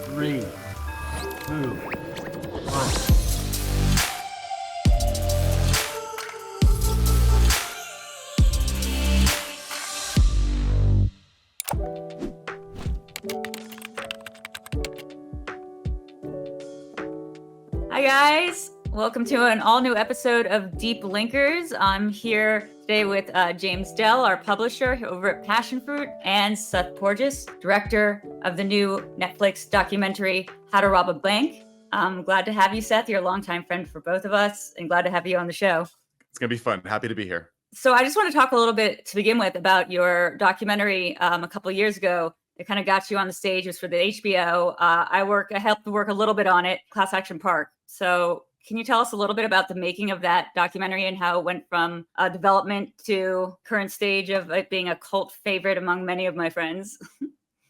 Three, two, one. Hi guys, welcome to an all-new episode of Deep Linkers. I'm here today with James Dell, our publisher over at Passionfruit, and Seth Porges, director of the new Netflix documentary How to Rob a Bank. I'm glad to have you, Seth. You're a longtime friend for both of us, and glad to have you on the show. It's gonna be fun. Happy to be here. So I just want to talk a little bit to begin with about your documentary a couple of years ago. It kind of got you on the stage. It was for the HBO. I helped work a little bit on it, Class Action Park. So can you tell us a little bit about the making of that documentary and how it went from development to current stage of it being a cult favorite among many of my friends?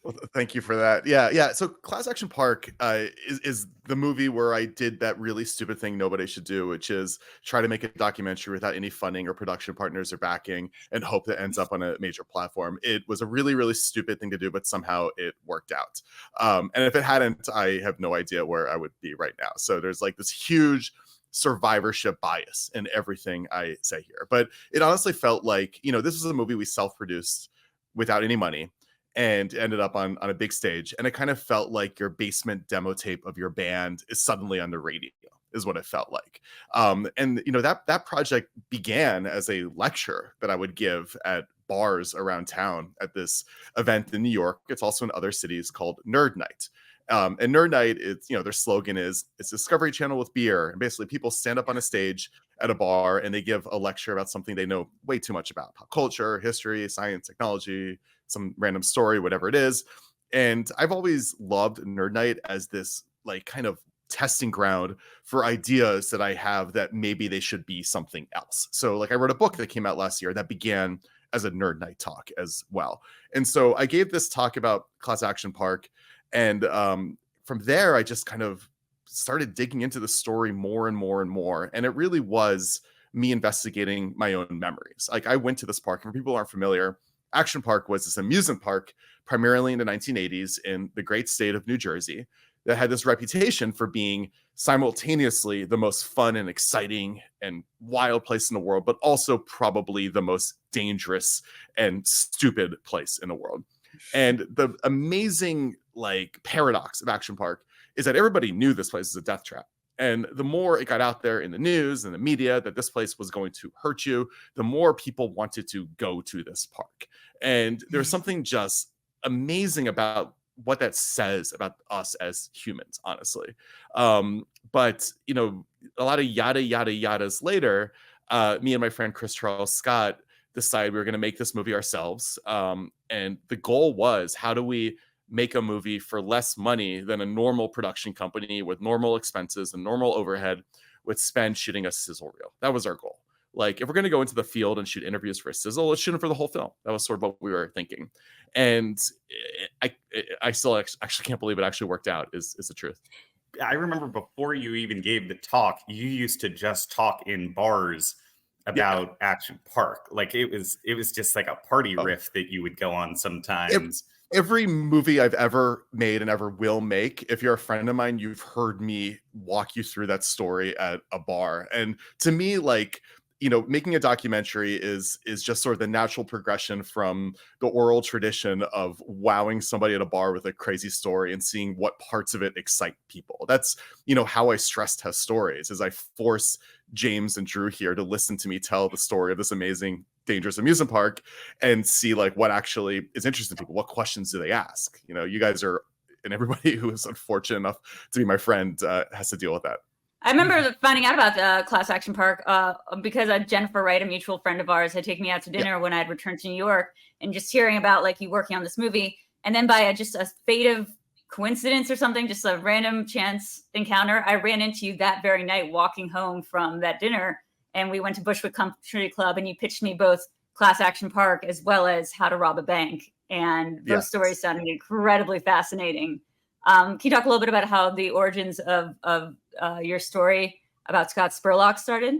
Well, thank you for that. Yeah. So Class Action Park is the movie where I did that really stupid thing nobody should do, which is try to make a documentary without any funding or production partners or backing and hope that ends up on a major platform. It was a really, really stupid thing to do, but somehow it worked out. And if it hadn't, I have no idea where I would be right now. So there's like this huge survivorship bias in everything I say here. But it honestly felt like, this was a movie we self-produced without any money and ended up on a big stage. And it kind of felt like your basement demo tape of your band is suddenly on the radio, is what it felt like. That project began as a lecture that I would give at bars around town at this event in New York. It's also in other cities called Nerd Night. And Nerd Night, it's, their slogan is, it's Discovery Channel with beer. And basically people stand up on a stage at a bar and they give a lecture about something they know way too much about: pop culture, history, science, technology, some random story, whatever it is. And I've always loved Nerd Night as this like kind of testing ground for ideas that I have that maybe they should be something else. So like I wrote a book that came out last year that began as a Nerd Night talk as well. And so I gave this talk about Class Action Park. And from there, I just kind of started digging into the story more and more and more. And it really was me investigating my own memories. Like I went to this park, and for people who aren't familiar, Action Park was this amusement park primarily in the 1980s in the great state of New Jersey that had this reputation for being simultaneously the most fun and exciting and wild place in the world, but also probably the most dangerous and stupid place in the world. And the amazing paradox of Action Park is that everybody knew this place was a death trap. And the more it got out there in the news and the media that this place was going to hurt you, the more people wanted to go to this park. And there's something just amazing about what that says about us as humans, honestly. But a lot of yada, yada, yadas later, me and my friend Chris Charles Scott decided we were going to make this movie ourselves. And the goal was, how do we make a movie for less money than a normal production company with normal expenses and normal overhead would spend shooting a sizzle reel? That was our goal. Like, if we're going to go into the field and shoot interviews for a sizzle, let's shoot them for the whole film. That was sort of what we were thinking. And I still actually can't believe it actually worked out, is the truth. I remember before you even gave the talk, you used to just talk in bars about Action Park. Like it was just like a party riff that you would go on sometimes. Every movie I've ever made and ever will make, if you're a friend of mine, you've heard me walk you through that story at a bar. And to me, making a documentary is just sort of the natural progression from the oral tradition of wowing somebody at a bar with a crazy story and seeing what parts of it excite people. That's, how I stress test stories, is I force James and Drew here to listen to me tell the story of this amazing, dangerous amusement park and see what actually is interesting to people. What questions do they ask? You guys are, and everybody who is unfortunate enough to be my friend has to deal with that. I remember finding out about Class Action Park because Jennifer Wright, a mutual friend of ours, had taken me out to dinner when I had returned to New York, and just hearing about you working on this movie. And then by just a fate of coincidence or something, just a random chance encounter, I ran into you that very night walking home from that dinner, and we went to Bushwick Country Club, and you pitched me both Class Action Park as well as How to Rob a Bank. And those stories sounded incredibly fascinating. Can you talk a little bit about how the origins of your story about Scott Spurlock started?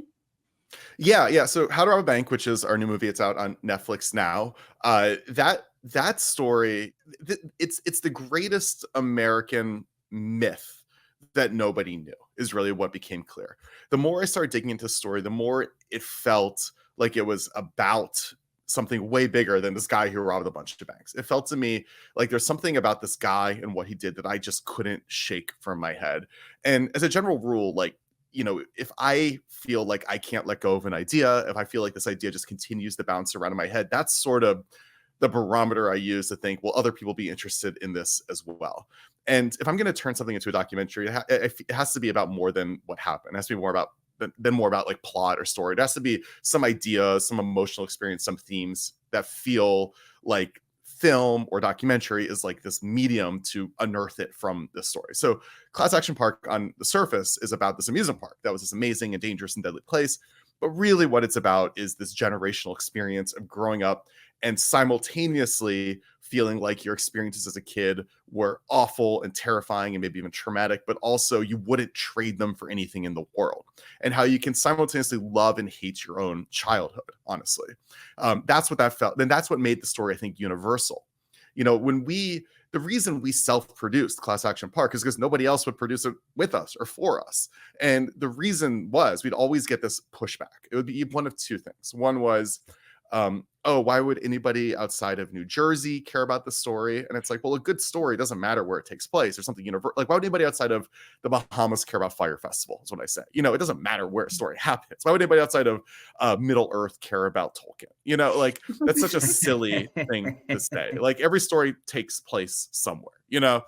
Yeah. So How to Rob a Bank, which is our new movie, it's out on Netflix now. That that story, it's the greatest American myth that nobody knew is really what became clear. The more I started digging into the story, the more it felt like it was about something way bigger than this guy who robbed a bunch of banks. It felt to me like there's something about this guy and what he did that I just couldn't shake from my head. And as a general rule, like, you know, if I feel like I can't let go of an idea, if I feel like this idea just continues to bounce around in my head, that's sort of the barometer I use to think, will other people be interested in this as well? And if I'm going to turn something into a documentary, it has to be about more than what happened. It has to be more about more about like plot or story. It has to be some idea, some emotional experience, some themes that feel like film or documentary is like this medium to unearth it from the story. So Class Action Park on the surface is about this amusement park that was this amazing and dangerous and deadly place. But really what it's about is this generational experience of growing up and simultaneously feeling like your experiences as a kid were awful and terrifying and maybe even traumatic, but also you wouldn't trade them for anything in the world. And how you can simultaneously love and hate your own childhood, honestly. That's what that felt. And that's what made the story, I think, universal. You know, the reason we self-produced Class Action Park is because nobody else would produce it with us or for us. And the reason was we'd always get this pushback. It would be one of two things. One was, oh, why would anybody outside of New Jersey care about the story? And it's like, well, a good story doesn't matter where it takes place or something universal. Like, why would anybody outside of the Bahamas care about Fire Festival? Is what I say. You know, it doesn't matter where a story happens. Why would anybody outside of Middle Earth care about Tolkien? You know, like that's such a silly thing to say. Like every story takes place somewhere, you know?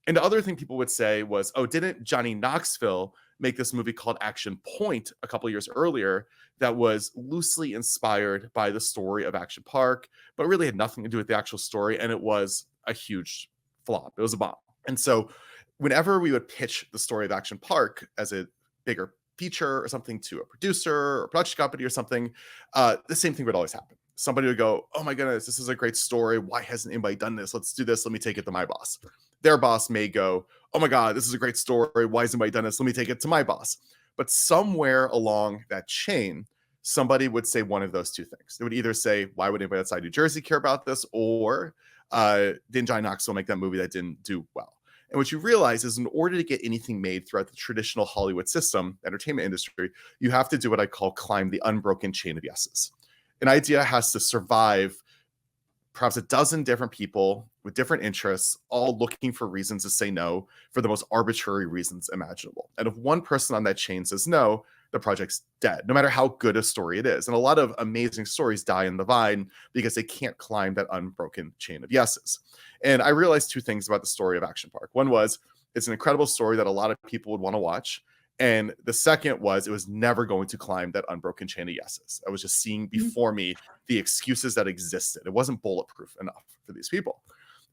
And the other thing people would say was, oh, didn't Johnny Knoxville make this movie called Action Point a couple years earlier that was loosely inspired by the story of Action Park, but really had nothing to do with the actual story, and it was a huge flop. It was a bomb. And so whenever we would pitch the story of Action Park as a bigger feature or something to a producer or production company or something, the same thing would always happen. Somebody would go, oh my goodness, this is a great story. Why hasn't anybody done this? Let's do this. Let me take it to my boss. Their boss may go, oh my God, this is a great story. Why hasn't anybody done this? Let me take it to my boss. But somewhere along that chain, somebody would say one of those two things. They would either say, why would anybody outside New Jersey care about this? Or didn't Johnny Knoxville make that movie that didn't do well? And what you realize is in order to get anything made throughout the traditional Hollywood system, entertainment industry, you have to do what I call climb the unbroken chain of yeses. An idea has to survive perhaps a dozen different people with different interests, all looking for reasons to say no for the most arbitrary reasons imaginable. And if one person on that chain says no, the project's dead, no matter how good a story it is. And a lot of amazing stories die in the vine because they can't climb that unbroken chain of yeses. And I realized two things about the story of Action Park. One was it's an incredible story that a lot of people would want to watch. And the second was it was never going to climb that unbroken chain of yeses. I was just seeing before me the excuses that existed. It wasn't bulletproof enough for these people.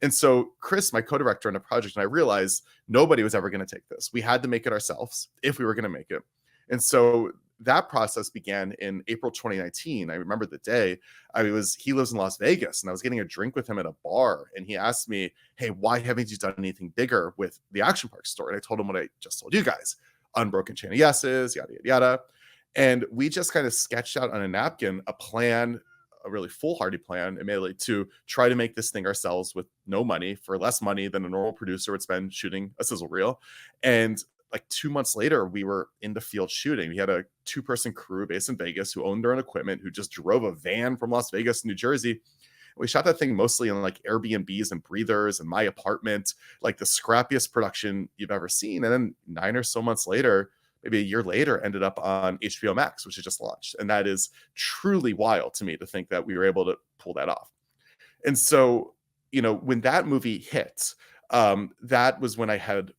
And so Chris, my co-director on the project, and I realized nobody was ever going to take this. We had to make it ourselves if we were going to make it. And so that process began in April 2019. I remember the day. He lives in Las Vegas, and I was getting a drink with him at a bar, and he asked me, hey, why haven't you done anything bigger with the Action Park story? And I told him what I just told you guys. Unbroken chain of yeses, yada, yada, yada. And we just kind of sketched out on a napkin a plan, a really foolhardy plan, admittedly, to try to make this thing ourselves with no money, for less money than a normal producer would spend shooting a sizzle reel. And like 2 months later, we were in the field shooting. We had a 2-person crew based in Vegas who owned their own equipment, who just drove a van from Las Vegas to New Jersey. We shot that thing mostly in like Airbnbs and breathers and my apartment, like the scrappiest production you've ever seen. And then 9 or so months later, maybe a year later, ended up on HBO Max, which has just launched. And that is truly wild to me to think that we were able to pull that off. And so, you know, when that movie hit, that was when I had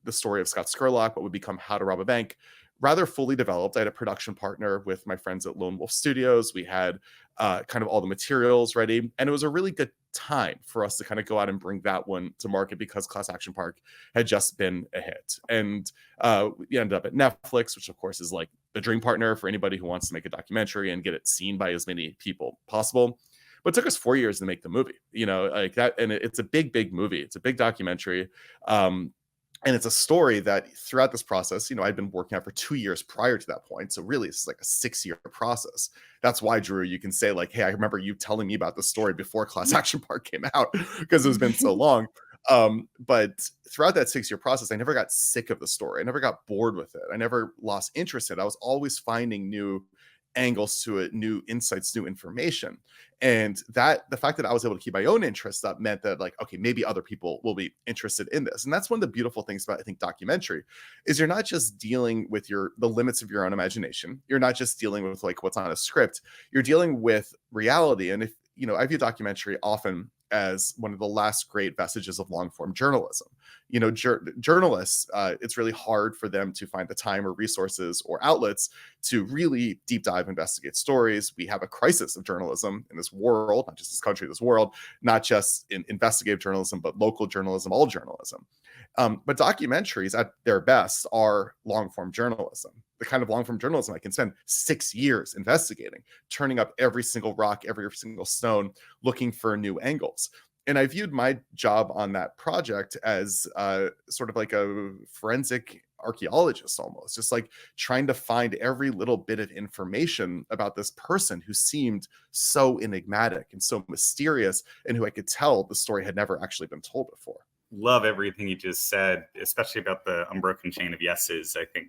the story of Scott Scurlock, what would become How to Rob a Bank, rather fully developed. I had a production partner with my friends at Lone Wolf Studios. We had kind of all the materials ready. And it was a really good time for us to kind of go out and bring that one to market because Class Action Park had just been a hit. And we ended up at Netflix, which of course is like the dream partner for anybody who wants to make a documentary and get it seen by as many people possible. But it took us 4 years to make the movie, you know, like that. And it's a big, big movie. It's a big documentary. And it's a story that throughout this process, I'd been working on for 2 years prior to that point. So really, it's like a 6-year process. That's why, Drew, you can say like, hey, I remember you telling me about the story before Class Action Park came out because it's been so long. But throughout that 6-year process, I never got sick of the story. I never got bored with it. I never lost interest in it. I was always finding new angles to it, new insights, new information. And that the fact that I was able to keep my own interest up meant that like, okay, maybe other people will be interested in this. And that's one of the beautiful things about, I think, documentary is you're not just dealing with the limits of your own imagination. You're not just dealing with like what's on a script. You're dealing with reality. And if, I view documentary often as one of the last great vestiges of long form journalism. Journalists, it's really hard for them to find the time or resources or outlets to really deep dive investigate stories. We have a crisis of journalism in this world, not just this country, this world, not just in investigative journalism, but local journalism, all journalism. But documentaries at their best are long form journalism. The kind of long form journalism I can spend 6 years investigating, turning up every single rock, every single stone, looking for new angles. And I viewed my job on that project as sort of like a forensic archaeologist almost, just like trying to find every little bit of information about this person who seemed so enigmatic and so mysterious, and who I could tell the story had never actually been told before. Love everything you just said, especially about the unbroken chain of yeses. I think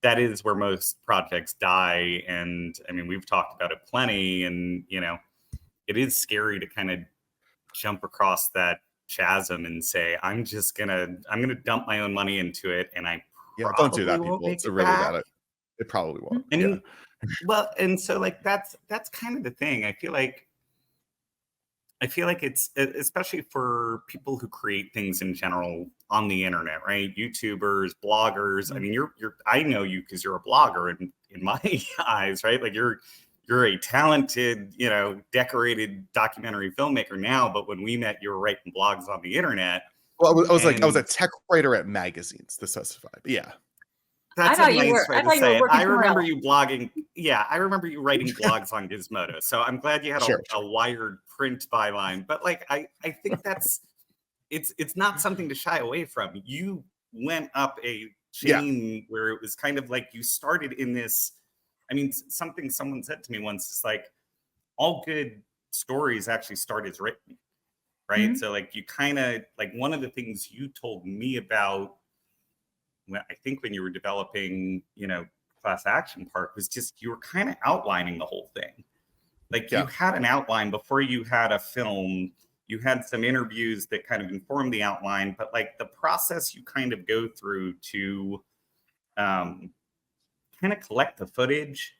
that is where most projects die. And I mean, we've talked about it plenty, and it is scary to kind of jump across that chasm and say, I'm gonna dump my own money into it, and I don't do that, people. It's really bad. It probably won't. And well, and so like that's kind of the thing. I feel like it's, especially for people who create things in general on the internet, right? YouTubers, bloggers. I mean, I know you because you're a blogger in my eyes, right? Like you're a talented, decorated documentary filmmaker now. But when we met, you were writing blogs on the internet. Well, I was a tech writer at magazines, to specify. But yeah. That's I remember you blogging. Yeah, I remember you writing blogs on Gizmodo. So I'm glad you had a wired print byline. But like, I think it's not something to shy away from. You went up a chain where it was kind of like you started in this. I mean, something someone said to me once is like, all good stories actually start as written, right? Mm-hmm. So like you kind of like one of the things you told me about, I think when you were developing, Class Action Park, was just you were kind of outlining the whole thing. Like you had an outline before you had a film. You had some interviews that kind of informed the outline, but like the process you kind of go through to kind of collect the footage,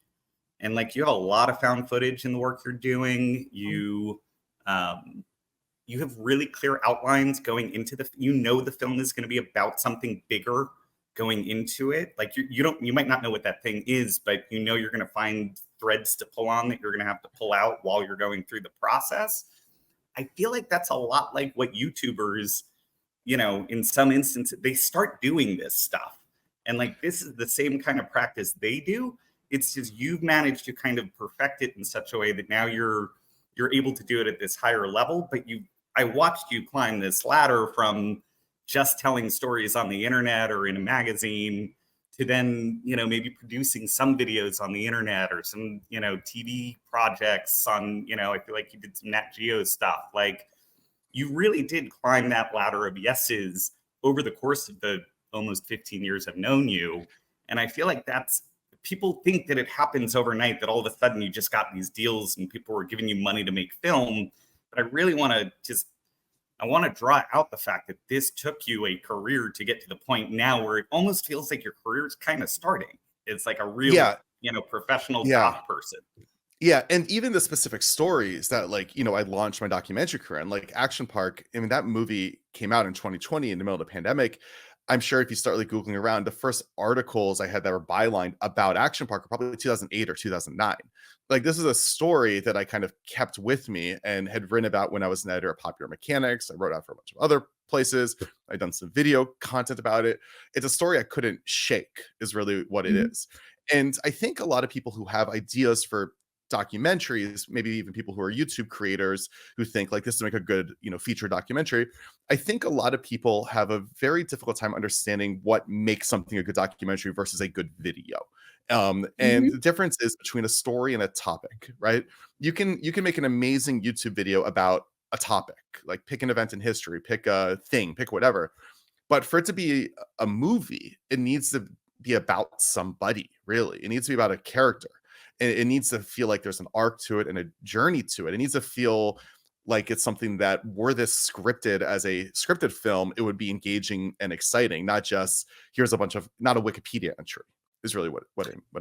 and like you have a lot of found footage in the work you're doing. You have really clear outlines going into the film is going to be about something bigger going into it. Like you might not know what that thing is, but you're going to find threads to pull on that you're going to have to pull out while you're going through the process. I feel like that's a lot like what YouTubers, in some instances, they start doing this stuff. And like, this is the same kind of practice they do. It's just you've managed to kind of perfect it in such a way that now you're able to do it at this higher level. But I watched you climb this ladder from just telling stories on the internet or in a magazine to then, maybe producing some videos on the internet or some, TV projects on, I feel like you did some Nat Geo stuff. Like you really did climb that ladder of yeses over the course of the almost 15 years I've known you. And I feel like people think that it happens overnight, that all of a sudden you just got these deals and people were giving you money to make film. But I really want to draw out the fact that this took you a career to get to the point now where it almost feels like your career is kind of starting. It's like a real, professional doc person. Yeah. And even the specific stories that I launched my documentary career and like Action Park. I mean, that movie came out in 2020 in the middle of the pandemic. I'm sure if you start Googling around, the first articles I had that were bylined about Action Park were probably 2008 or 2009. Like this is a story that I kind of kept with me and had written about when I was an editor at Popular Mechanics. I wrote out for a bunch of other places. I've done some video content about it. It's a story I couldn't shake is really what it is. And I think a lot of people who have ideas for documentaries, maybe even people who are YouTube creators who think like this would make a good, feature documentary. I think a lot of people have a very difficult time understanding what makes something a good documentary versus a good video. And the difference is between a story and a topic, right? You can make an amazing YouTube video about a topic, like pick an event in history, pick a thing, pick whatever. But for it to be a movie, it needs to be about somebody, really. It needs to be about a character. It needs to feel like there's an arc to it and a journey to it. It needs to feel like it's something that, were this scripted as a scripted film, it would be engaging and exciting, not just here's a bunch of, not a Wikipedia entry is really what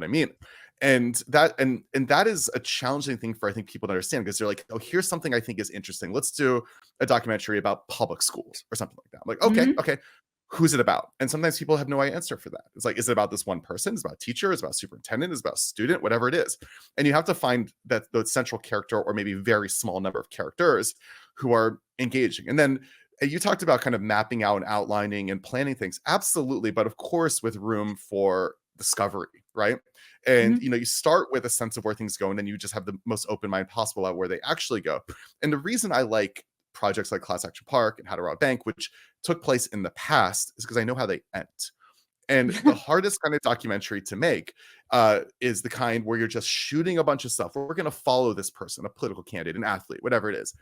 I mean. And that is a challenging thing for, I think, people to understand, because they're like, oh, here's something I think is interesting. Let's do a documentary about public schools or something like that. I'm like, okay, who's it about? And sometimes people have no answer for that. It's like, is it about this one person? Is it about teacher? Is it about superintendent? Is it about student? Whatever it is. And you have to find that the central character, or maybe very small number of characters who are engaging. And then you talked about kind of mapping out and outlining and planning things. Absolutely. But of course, with room for discovery, right? And you start with a sense of where things go, and then you just have the most open mind possible about where they actually go. And the reason I like projects like Class Action Park and How to Rob a Bank, which took place in the past, is because I know how they end. And the hardest kind of documentary to make is the kind where you're just shooting a bunch of stuff. We're going to follow this person, a political candidate, an athlete, whatever it is,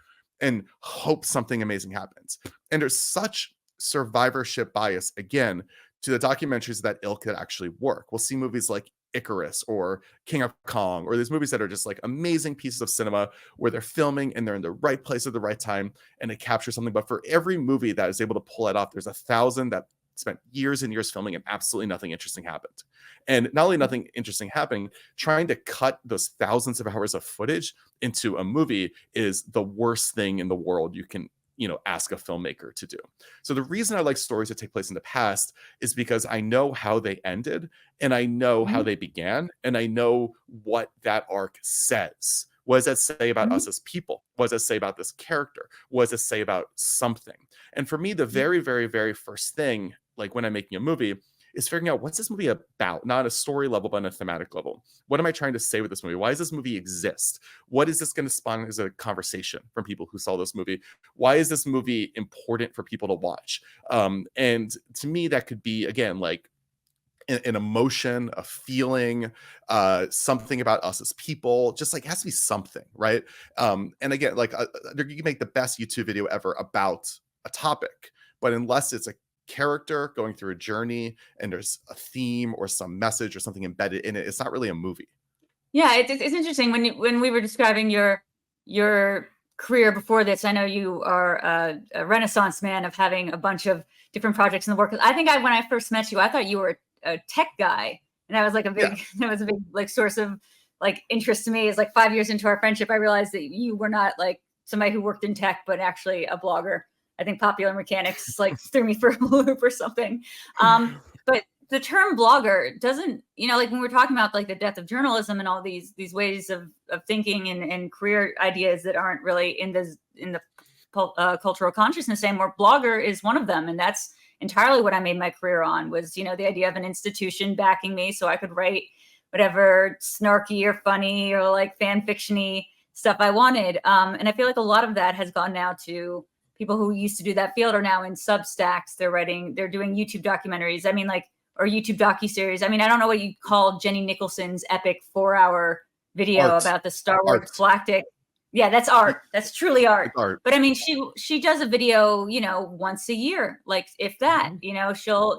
and hope something amazing happens. And there's such survivorship bias, again, to the documentaries of that ilk that actually work. We'll see movies like Icarus or King of Kong, or these movies that are just like amazing pieces of cinema where they're filming and they're in the right place at the right time and it captures something. But for every movie that is able to pull it off, there's 1,000 that spent years and years filming and absolutely nothing interesting happened. And not only nothing interesting happening, trying to cut those thousands of hours of footage into a movie is the worst thing in the world you can ask a filmmaker to do. So the reason I like stories that take place in the past is because I know how they ended, and I know how they began, and I know what that arc says. What does that say about us as people? What does it say about this character? What does it say about something? And for me, the very, very, very first thing, like when I'm making a movie, is figuring out, what's this movie about? Not on a story level, but on a thematic level. What am I trying to say with this movie? Why does this movie exist? What is this going to spawn as a conversation from people who saw this movie? Why is this movie important for people to watch? And to me, that could be, again, like an emotion, a feeling, something about us as people. Just like, it has to be something, right? And again, like you can make the best YouTube video ever about a topic, but unless it's a character going through a journey and there's a theme or some message or something embedded in it, it's not really a movie. Yeah, it's interesting when we were describing your career before this. I know you are a renaissance man of having a bunch of different projects in the work. I think when I first met you, I thought you were a tech guy, and that was like that was a big like source of like interest to me. Is like 5 years into our friendship, I realized that you were not like somebody who worked in tech, but actually a blogger. I think Popular Mechanics like threw me for a loop or something. But the term blogger doesn't, like when we're talking about like the death of journalism and all these ways of thinking and career ideas that aren't really in the cultural consciousness anymore, blogger is one of them. And that's entirely what I made my career on, was, the idea of an institution backing me so I could write whatever snarky or funny or like fan fiction-y stuff I wanted. And I feel like a lot of that has gone now to people who used to do that field are now in Substacks. They're doing YouTube documentaries. I mean, like, or YouTube docuseries. I mean, I don't know what you call Jenny Nicholson's epic 4-hour video about the Star Wars galactic. Yeah, that's art. That's truly art. But I mean, she does a video, once a year, like if that,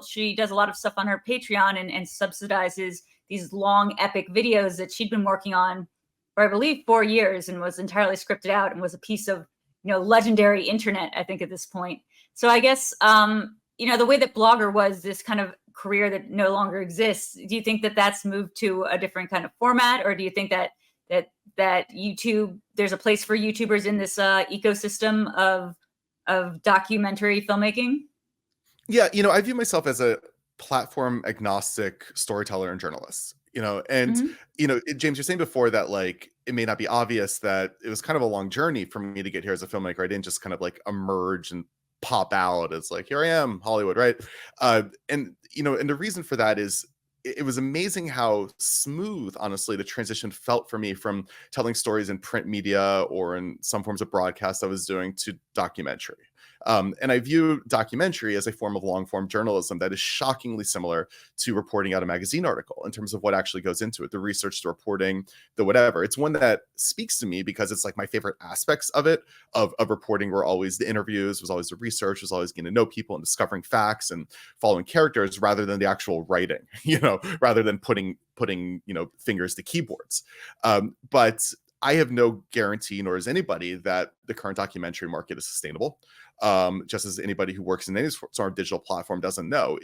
she does a lot of stuff on her Patreon and subsidizes these long epic videos that she'd been working on for, I believe, 4 years, and was entirely scripted out and was a piece of legendary internet, I think, at this point. So I guess, the way that blogger was this kind of career that no longer exists, do you think that that's moved to a different kind of format? Or do you think that YouTube, there's a place for YouTubers in this ecosystem of documentary filmmaking? Yeah, I view myself as a platform agnostic storyteller and journalist. And James, you're saying before that like it may not be obvious that it was kind of a long journey for me to get here as a filmmaker. I didn't just kind of like emerge and pop out as like, here I am, Hollywood, right? And the reason for that is it was amazing how smooth, honestly, the transition felt for me from telling stories in print media or in some forms of broadcast I was doing to documentary. And I view documentary as a form of long form journalism that is shockingly similar to reporting out a magazine article in terms of what actually goes into it, the research, the reporting, the whatever. It's one that speaks to me because it's like my favorite aspects of it, of reporting were always the interviews, was always the research, was always getting to know people and discovering facts and following characters rather than the actual writing, rather than putting, fingers to keyboards. But I have no guarantee, nor is anybody, that the current documentary market is sustainable. Just as anybody who works in any sort of digital platform doesn't know.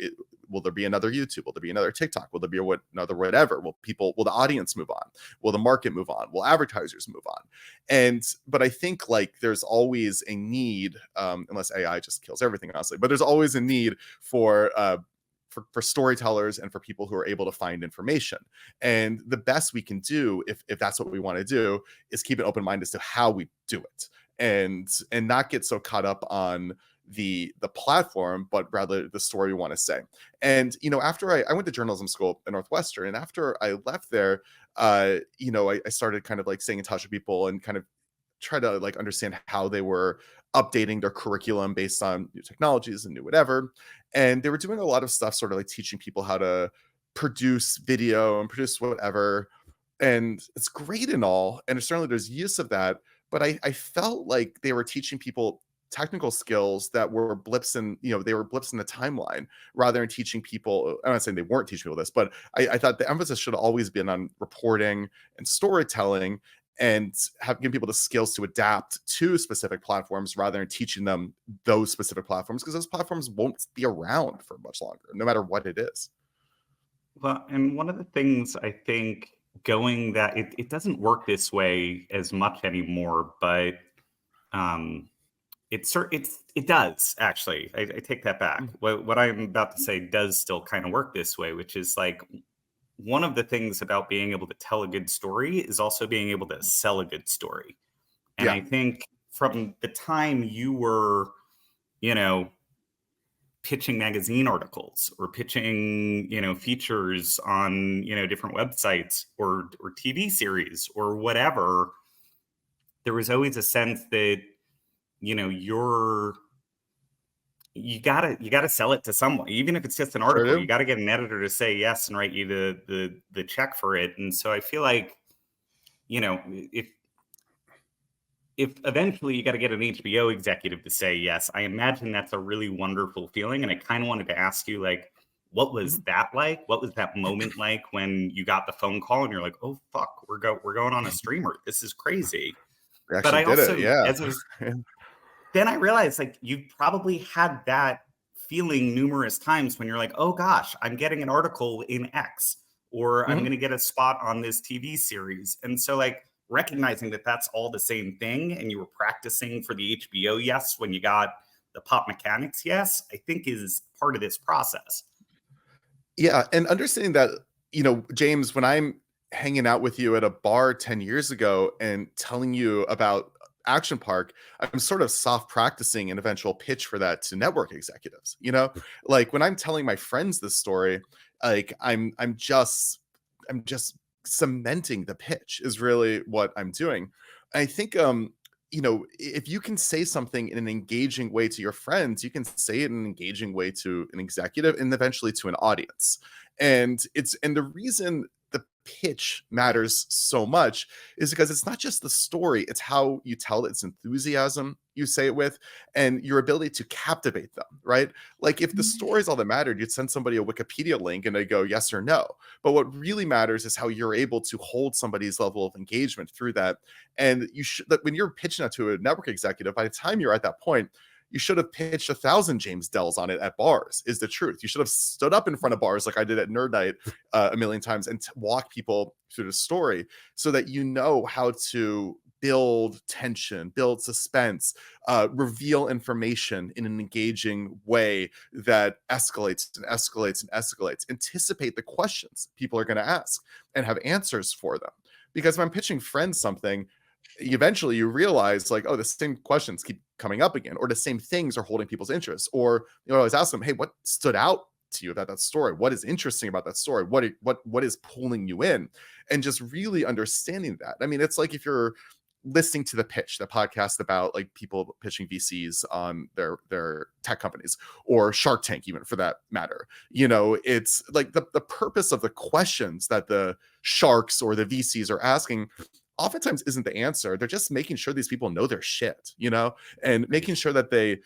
Will there be another YouTube? Will there be another TikTok? Will there be another whatever? Will the audience move on? Will the market move on? Will advertisers move on? But I think like there's always a need, unless AI just kills everything, honestly, but there's always a need for storytellers and for people who are able to find information. And the best we can do, if that's what we want to do, is keep an open mind as to how we do it, and not get so caught up on the platform, but rather the story we want to say. And after I went to journalism school at Northwestern, and after I left there, I started kind of like staying in touch with people and kind of try to like understand how they were updating their curriculum based on new technologies and new whatever. And they were doing a lot of stuff sort of like teaching people how to produce video and produce whatever. And it's great and all, and certainly there's use of that, but I felt like they were teaching people technical skills that were blips in, they were blips in the timeline, rather than teaching people. I'm not saying they weren't teaching people this, but I thought the emphasis should have always been on reporting and storytelling, and giving people the skills to adapt to specific platforms rather than teaching them those specific platforms, because those platforms won't be around for much longer, no matter what it is. Well, and one of the things I think going that it doesn't work this way as much anymore, but it does actually. I take that back. What I'm about to say does still kind of work this way, which is like one of the things about being able to tell a good story is also being able to sell a good story. And I think from the time you were, pitching magazine articles or pitching, features on, different websites or TV series or whatever, there was always a sense that, you gotta sell it to someone, even if it's just an article. Sure. You gotta get an editor to say yes and write you the check for it. And so I feel like, if eventually you got to get an HBO executive to say yes, I imagine that's a really wonderful feeling. And I kind of wanted to ask you, like, what was that like? What was that moment like when you got the phone call and you're like, oh fuck, we're going on a streamer. This is crazy. But I also, then I realized like you probably had that feeling numerous times when you're like, oh gosh, I'm getting an article in X, or I'm going to get a spot on this TV series. And so like recognizing that that's all the same thing, and you were practicing for the HBO yes when you got the pop mechanics yes, I think is part of this process. Yeah, and understanding that, James, when I'm hanging out with you at a bar 10 years ago and telling you about Action Park, I'm sort of soft practicing an eventual pitch for that to network executives. Like when I'm telling my friends this story, like I'm just cementing the pitch is really what I'm doing. I think if you can say something in an engaging way to your friends, you can say it in an engaging way to an executive and eventually to an audience. And the reason the pitch matters so much is because it's not just the story, it's how you tell it, it's enthusiasm you say it with, and your ability to captivate them, right? Like if the story is all that mattered, you'd send somebody a Wikipedia link and they go yes or no. But what really matters is how you're able to hold somebody's level of engagement through that. And when you're pitching that to a network executive, by the time you're at that point, you should have pitched 1,000 James Dells on it at bars, is the truth. You should have stood up in front of bars like I did at Nerd Night a million times and walk people through the story so that you know how to build tension, build suspense, reveal information in an engaging way that escalates and escalates and escalates. Anticipate the questions people are going to ask and have answers for them. Because when I'm pitching friends something, eventually you realize like, oh, the same questions keep coming up again, or the same things are holding people's interest. Or I always ask them, hey, what stood out to you about that story? What is interesting about that story? What is pulling you in? And just really understanding that. I mean, it's like if you're listening to The Pitch, the podcast about like people pitching VCs on their tech companies, or Shark Tank, even for that matter. You know, it's like the purpose of the questions that the sharks or the VCs are asking oftentimes isn't the answer. They're just making sure these people know their shit, you know, and making sure that they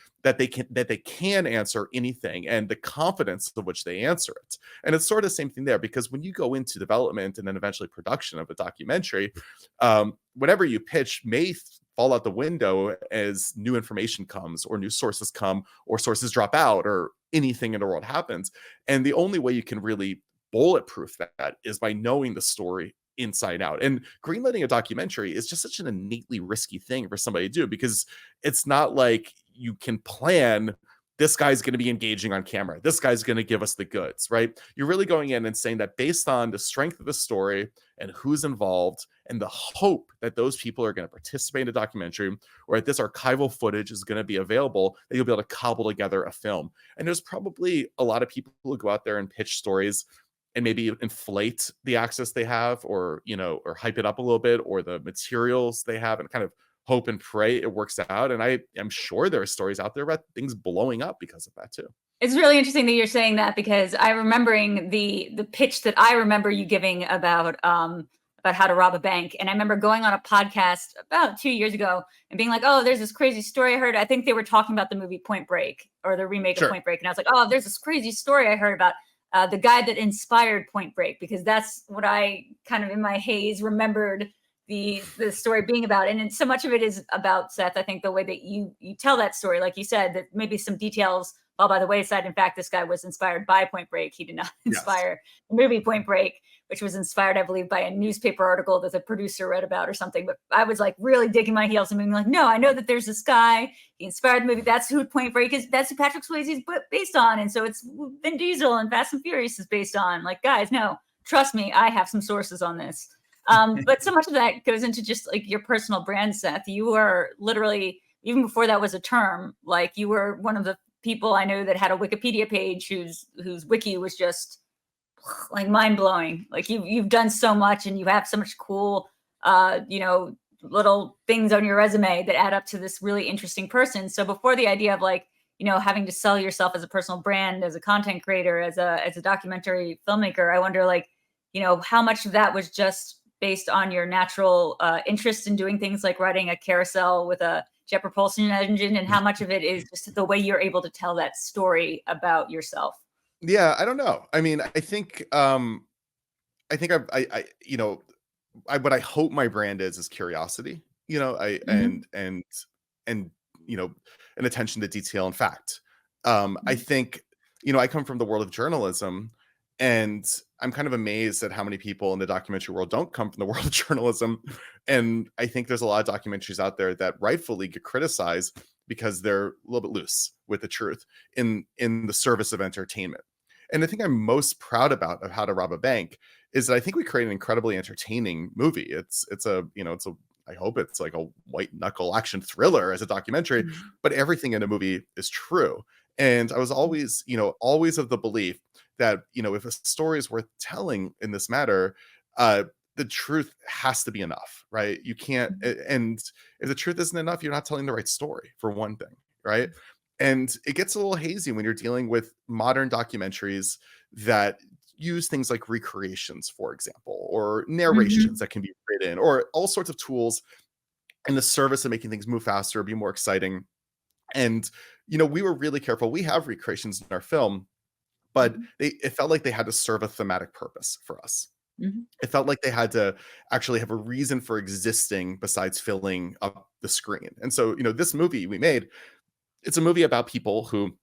can answer anything, and the confidence of which they answer it. And it's sort of the same thing there, because when you go into development and then eventually production of a documentary, whenever you pitch may fall out the window as new information comes, or new sources come, or sources drop out, or anything in the world happens. And the only way you can really bulletproof that is by knowing the story inside out. And greenlighting a documentary is just such an innately risky thing for somebody to do, because it's not like you can plan, this guy's going to be engaging on camera, this guy's going to give us the goods, right? You're really going in and saying that based on the strength of the story and who's involved, and the hope that those people are going to participate in a documentary, or that this archival footage is going to be available, that you'll be able to cobble together a film. And there's probably a lot of people who go out there and pitch stories and maybe inflate the access they have, or, you know, or hype it up a little bit, or the materials they have, and kind of hope and pray it works out. And I am sure there are stories out there about things blowing up because of that too. It's really interesting that you're saying that, because I'm remembering the pitch that I remember you giving about how to rob a bank. And I remember going on a podcast about 2 years ago and being like, oh, there's this crazy story I heard. I think they were talking about the movie Point Break, or the remake Sure. of Point Break. And I was like, oh, there's this crazy story I heard about the guy that inspired Point Break, because that's what I kind of in my haze remembered the story being about. And so much of it is about, Seth, I think the way that you tell that story, like you said, that maybe some details fall by the wayside. In fact, this guy was inspired by Point Break. He did not inspire the movie Point Break, which was inspired, I believe, by a newspaper article that the producer read about or something. But I was like really digging my heels and being like, no, I know that there's this guy. He inspired the movie. That's who Point Break is. That's who Patrick Swayze is based on. And so it's Vin Diesel and Fast and Furious is based on. Like, guys, no, trust me, I have some sources on this. But so much of that goes into just like your personal brand, Seth. You are literally, even before that was a term, like you were one of the people I know that had a Wikipedia page whose wiki was just like mind blowing. Like you've done so much, and you have so much cool, little things on your resume that add up to this really interesting person. So before the idea of like, having to sell yourself as a personal brand, as a content creator, as a documentary filmmaker, I wonder like, how much of that was just based on your natural interest in doing things like riding a carousel with a jet propulsion engine, and how much of it is just the way you're able to tell that story about yourself? Yeah, I don't know. I mean, I think what I hope my brand is curiosity, and an attention to detail and fact. I think, I come from the world of journalism, and I'm kind of amazed at how many people in the documentary world don't come from the world of journalism. And I think there's a lot of documentaries out there that rightfully get criticized because they're a little bit loose with the truth in the service of entertainment. And the thing I'm most proud about of How to Rob a Bank is that I think we create an incredibly entertaining movie. I hope it's like a white knuckle action thriller as a documentary, but everything in a movie is true. And I was always of the belief that, if a story is worth telling in this matter, the truth has to be enough, right? You can't, and if the truth isn't enough, you're not telling the right story, for one thing, right? And it gets a little hazy when you're dealing with modern documentaries that use things like recreations, for example, or narrations that can be written, or all sorts of tools in the service of making things move faster, be more exciting. And, we were really careful. We have recreations in our film, but it felt like they had to serve a thematic purpose for us. It felt like they had to actually have a reason for existing besides filling up the screen. And so, this movie we made, it's a movie about people who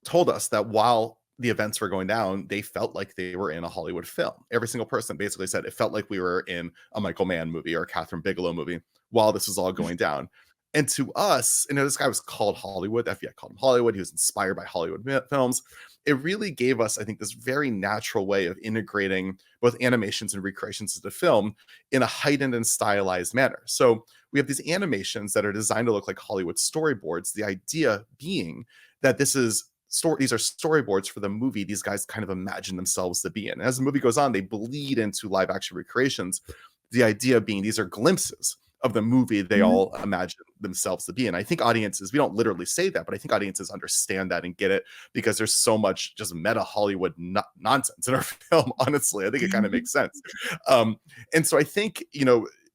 told us that while the events were going down, they felt like they were in a Hollywood film. Every single person basically said it felt like we were in a Michael Mann movie or a Catherine Bigelow movie while this was all going down. And to us, this guy was called Hollywood. The FBI called him Hollywood. He was inspired by Hollywood films. It really gave us, I think, this very natural way of integrating both animations and recreations of the film in a heightened and stylized manner. So we have these animations that are designed to look like Hollywood storyboards. The idea being that this is these are storyboards for the movie these guys kind of imagine themselves to be in. As the movie goes on, they bleed into live action recreations. The idea being these are glimpses of the movie they all imagine themselves to be in. I think audiences, we don't literally say that, but I think audiences understand that and get it, because there's so much just meta Hollywood nonsense in our film. Honestly, I think it kind of makes sense. And so I think,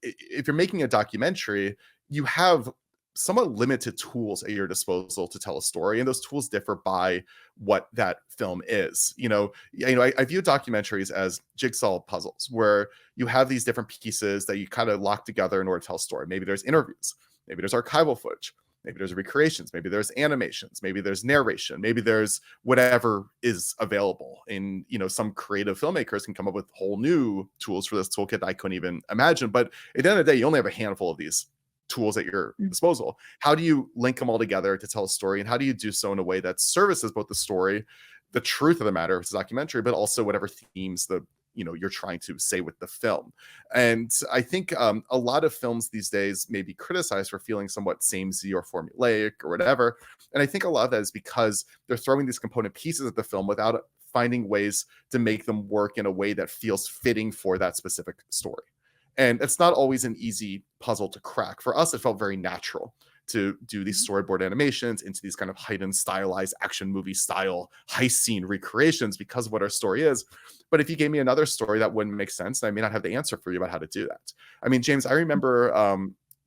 if you're making a documentary, you have somewhat limited tools at your disposal to tell a story, and those tools differ by what that film is. I view documentaries as jigsaw puzzles where you have these different pieces that you kind of lock together in order to tell a story. Maybe there's interviews, maybe there's archival footage, maybe there's recreations, maybe there's animations, maybe there's narration, maybe there's whatever is available. And some creative filmmakers can come up with whole new tools for this toolkit that I couldn't even imagine. But at the end of the day, you only have a handful of these tools at your disposal. How do you link them all together to tell a story, and how do you do so in a way that services both the story, the truth of the matter, it's a documentary, but also whatever themes you're trying to say with the film? And I think a lot of films these days may be criticized for feeling somewhat samey or formulaic or whatever, and I think a lot of that is because they're throwing these component pieces at the film without finding ways to make them work in a way that feels fitting for that specific story. And it's not always an easy puzzle to crack. For us, it felt very natural to do these storyboard animations into these kind of heightened, stylized action movie style heist scene recreations because of what our story is. But if you gave me another story that wouldn't make sense, I may not have the answer for you about how to do that. I mean, James, I remember a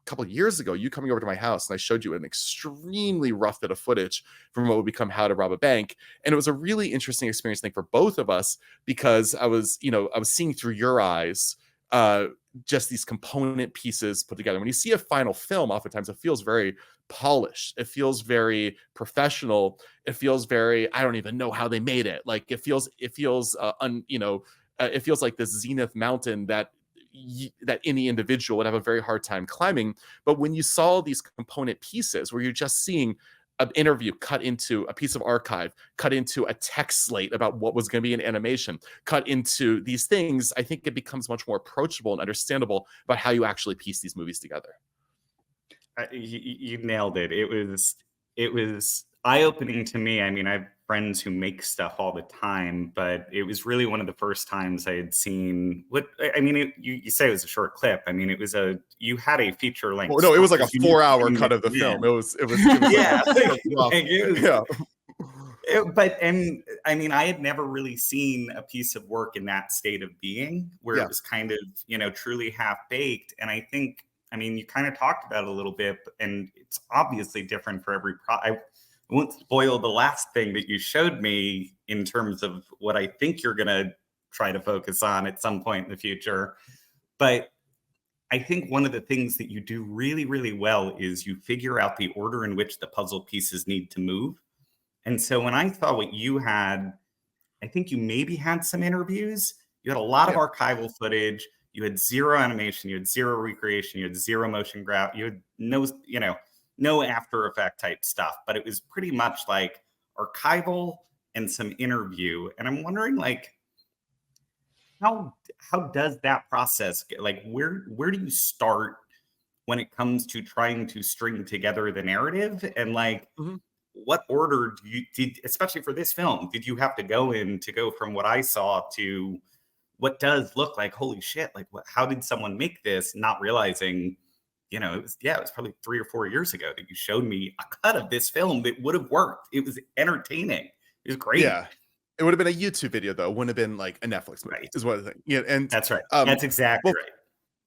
couple of years ago, you coming over to my house and I showed you an extremely rough bit of footage from what would become How to Rob a Bank. And it was a really interesting experience, I think, for both of us, because I was seeing through your eyes just these component pieces put together. When you see a final film, oftentimes it feels very polished. It feels very professional. It feels very, I don't even know how they made it. Like it feels like this zenith mountain that any individual would have a very hard time climbing. But when you saw these component pieces where you're just seeing an interview cut into a piece of archive, cut into a text slate about what was going to be an animation, cut into these things, I think it becomes much more approachable and understandable about how you actually piece these movies together. You nailed it. It was eye-opening to me. I mean, I have friends who make stuff all the time, but it was really one of the first times I had seen you say it was a short clip. I mean, you had a feature length. Well, no, it was like a 4-hour cut of the film. It was yeah. Yeah. I mean, I had never really seen a piece of work in that state of being where it was kind of, truly half baked. And I think, you kind of talked about it a little bit, and it's obviously different for every I won't spoil the last thing that you showed me in terms of what I think you're going to try to focus on at some point in the future. But I think one of the things that you do really, really well is you figure out the order in which the puzzle pieces need to move. And so when I saw what you had, I think you maybe had some interviews. You had a lot of archival footage. You had zero animation. You had zero recreation. You had zero motion graph. You had no After Effect type stuff. But it was pretty much like archival and some interview. And I'm wondering, how does that process get, where do you start when it comes to trying to string together the narrative? And what order did especially for this film, did you have to go in to go from what I saw to what does look like, holy shit, how did someone make this, not realizing, it was probably 3 or 4 years ago that you showed me a cut of this film that would have worked. It was entertaining. It was great. Yeah. It would have been a YouTube video, though. It wouldn't have been like a Netflix movie, right. is what I think. Yeah, and that's right. That's exactly right.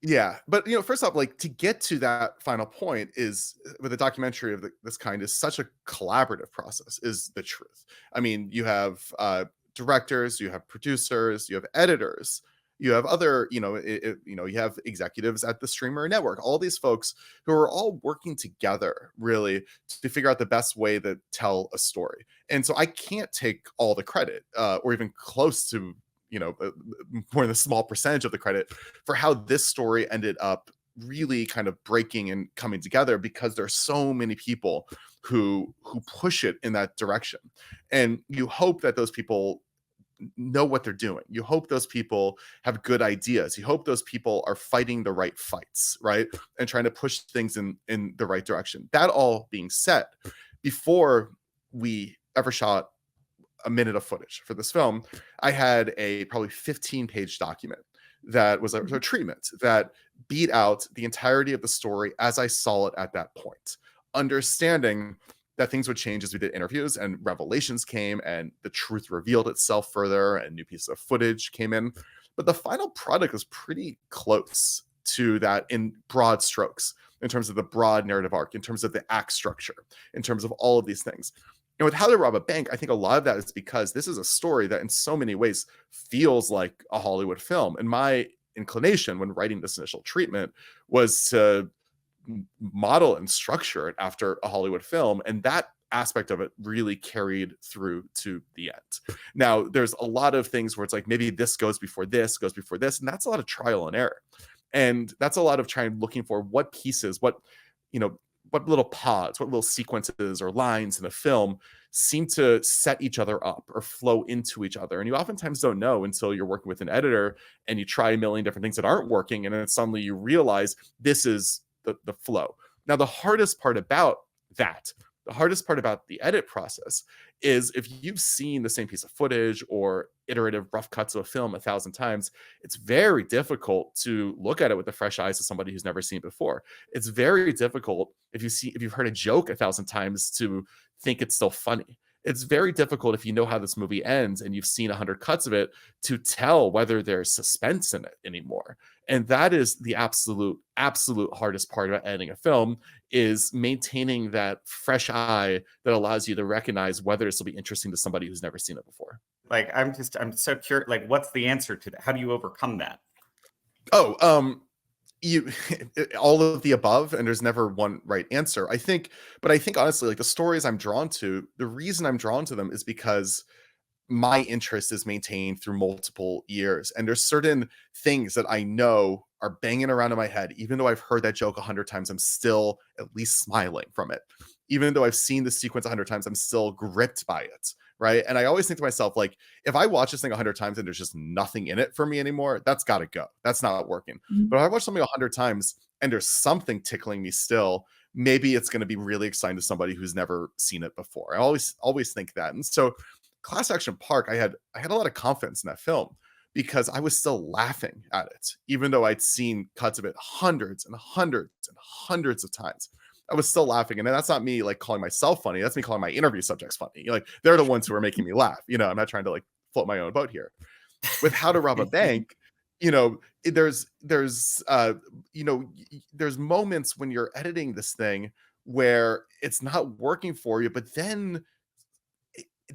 Yeah, but first off, to get to that final point is with a documentary of this kind is such a collaborative process. Is the truth. I mean, you have directors, you have producers, you have editors, you have other, you have executives at the streamer network. All these folks who are all working together really to figure out the best way to tell a story. And so I can't take all the credit, or even close to more than a small percentage of the credit for how this story ended up really kind of breaking and coming together, because there's so many people who push it in that direction. And you hope that those people know what they're doing. You hope those people have good ideas. You hope those people are fighting the right fights, right? And trying to push things in the right direction. That all being said, before we ever shot a minute of footage for this film, I had a probably 15-page document that was a treatment that beat out the entirety of the story as I saw it at that point, understanding that things would change as we did interviews and revelations came and the truth revealed itself further and new pieces of footage came in. But the final product was pretty close to that in broad strokes, in terms of the broad narrative arc, in terms of the act structure, in terms of all of these things. And with How to Rob a Bank, I think a lot of that is because this is a story that in so many ways feels like a Hollywood film. And my inclination when writing this initial treatment was to model and structure it after a Hollywood film. And that aspect of it really carried through to the end. Now, there's a lot of things where it's like, maybe this goes before this, and that's a lot of trial and error. And that's a lot of looking for what pieces, what little pods, what little sequences or lines in a film seem to set each other up or flow into each other. And you oftentimes don't know until you're working with an editor and you try a million different things that aren't working. And then suddenly you realize this is the flow. Now, the hardest part about the edit process is if you've seen the same piece of footage or iterative rough cuts of a film 1,000 times, it's very difficult to look at it with the fresh eyes of somebody who's never seen it before. It's very difficult if you've heard a joke 1,000 times to think it's still funny. It's very difficult if you know how this movie ends and you've seen 100 cuts of it to tell whether there's suspense in it anymore. And that is the absolute hardest part about editing a film, is maintaining that fresh eye that allows you to recognize whether this will be interesting to somebody who's never seen it before. Like, I'm so curious, like, what's the answer to that? How do you overcome that? You all of the above, and there's never one right answer, I think. But I think honestly, like, the stories I'm drawn to, the reason I'm drawn to them is because my interest is maintained through multiple years, and there's certain things that I know are banging around in my head. Even though I've heard that joke 100 times, I'm still at least smiling from it. Even though I've seen the sequence 100 times, I'm still gripped by it, right? And I always think to myself, like, if I watch this thing 100 times and there's just nothing in it for me anymore, that's got to go. That's not working. Mm-hmm. But if I watch something 100 times and there's something tickling me still, maybe it's going to be really exciting to somebody who's never seen it before. I always think that. And so Class Action Park, I had a lot of confidence in that film because I was still laughing at it, even though I'd seen cuts of it hundreds and hundreds and hundreds of times. I was still laughing. And that's not me like calling myself funny. That's me calling my interview subjects funny. Like, they're the ones who are making me laugh. I'm not trying to like float my own boat here. With How to Rob a Bank, there's moments when you're editing this thing where it's not working for you, but then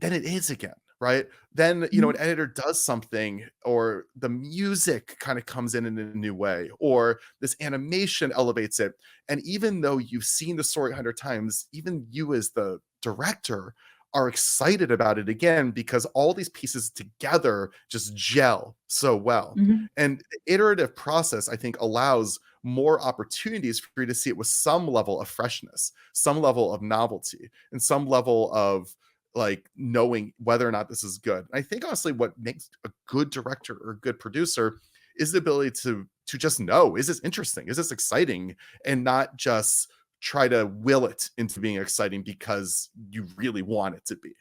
it is again, right? Then, an editor does something, or the music kind of comes in a new way, or this animation elevates it. And even though you've seen the story 100 times, even you as the director are excited about it again, because all these pieces together just gel so well. Mm-hmm. And the iterative process, I think, allows more opportunities for you to see it with some level of freshness, some level of novelty, and some level of like knowing whether or not this is good. And I think honestly what makes a good director or a good producer is the ability to just know, is this interesting? Is this exciting? And not just try to will it into being exciting because you really want it to be.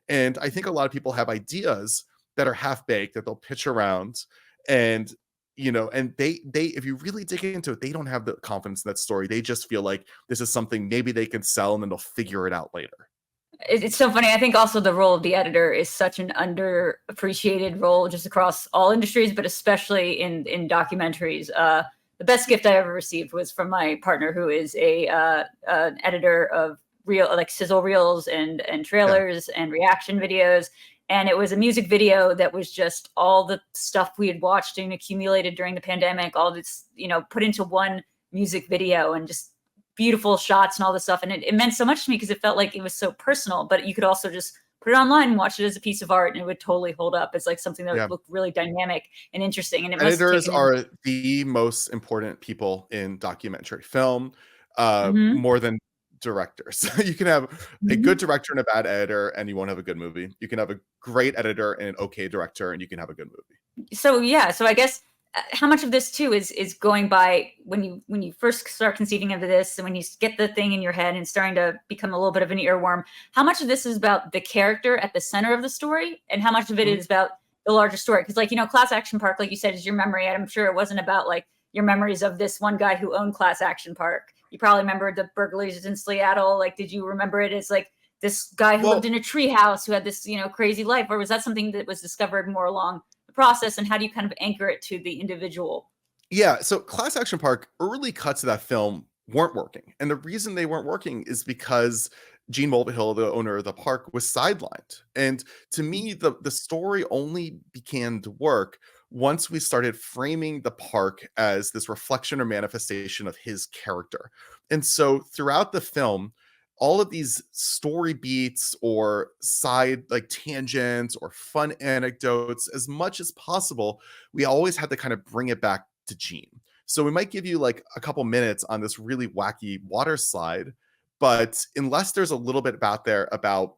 And I think a lot of people have ideas that are half-baked that they'll pitch around, and and they if you really dig into it, they don't have the confidence in that story. They just feel like this is something maybe they can sell and then they'll figure it out later. It's so funny. I think also the role of the editor is such an underappreciated role just across all industries, but especially in documentaries. The best gift I ever received was from my partner, who is an editor of sizzle reels and trailers and reaction videos. And it was a music video that was just all the stuff we had watched and accumulated during the pandemic, all this, put into one music video, and just beautiful shots and all this stuff. And it meant so much to me because it felt like it was so personal, but you could also just put it online and watch it as a piece of art, and it would totally hold up. It's like something that would look really dynamic and interesting. And editors are the most important people in documentary film, more than directors. You can have a good director and a bad editor, and you won't have a good movie. You can have a great editor and an okay director, and you can have a good movie. So I guess how much of this too is going by when you first start conceiving of this, and when you get the thing in your head and starting to become a little bit of an earworm, how much of this is about the character at the center of the story, and how much of it is about the larger story? Because, like, Class Action Park, like you said, is your memory. I'm sure it wasn't about like your memories of this one guy who owned Class Action Park. You probably remember the burglaries in Seattle. Like, did you remember it as like this guy who lived in a treehouse who had this, crazy life? Or was that something that was discovered more along the process? And how do you kind of anchor it to the individual? Yeah, so Class Action Park, early cuts of that film weren't working. And the reason they weren't working is because Gene Mulvihill, the owner of the park, was sidelined. And to me, the story only began to work once we started framing the park as this reflection or manifestation of his character. And so throughout the film, all of these story beats or side like tangents or fun anecdotes, as much as possible, we always had to kind of bring it back to Gene. So we might give you like a couple minutes on this really wacky water slide, but unless there's a little bit about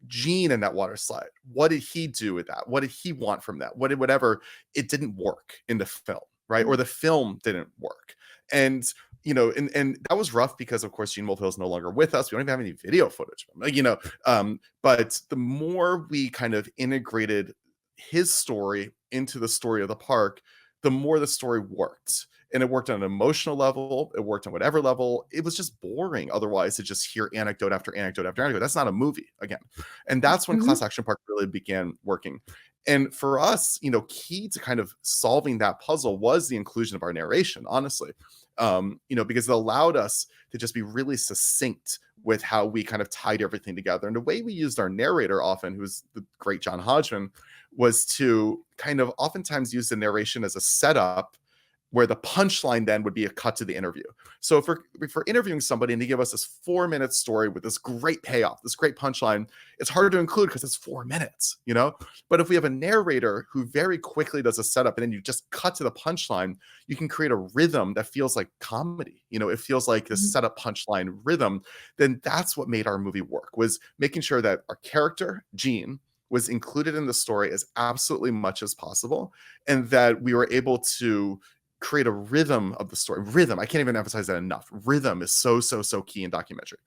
Gene in that water slide, what did he do with that? What did he want from that? Whatever, it didn't work in the film, right? Or the film didn't work. And and that was rough because, of course, Gene Mulvihill is no longer with us. We don't even have any video footage of him, but the more we kind of integrated his story into the story of the park, the more the story worked. And it worked on an emotional level. It worked on whatever level. It was just boring otherwise to just hear anecdote after anecdote after anecdote. That's not a movie, again. And that's when Class Action Park really began working. And for us, key to kind of solving that puzzle was the inclusion of our narration, honestly. Because it allowed us to just be really succinct with how we kind of tied everything together. And the way we used our narrator often, who's the great John Hodgman, was to kind of oftentimes use the narration as a setup where the punchline then would be a cut to the interview. So if we're interviewing somebody and they give us this 4-minute story with this great payoff, this great punchline, it's hard to include because it's 4 minutes, But if we have a narrator who very quickly does a setup and then you just cut to the punchline, you can create a rhythm that feels like comedy. It feels like this setup punchline rhythm. Then that's what made our movie work, was making sure that our character, Gene, was included in the story as absolutely much as possible, and that we were able to create a rhythm of the story. Rhythm, I can't even emphasize that enough. Rhythm is so key in documentary.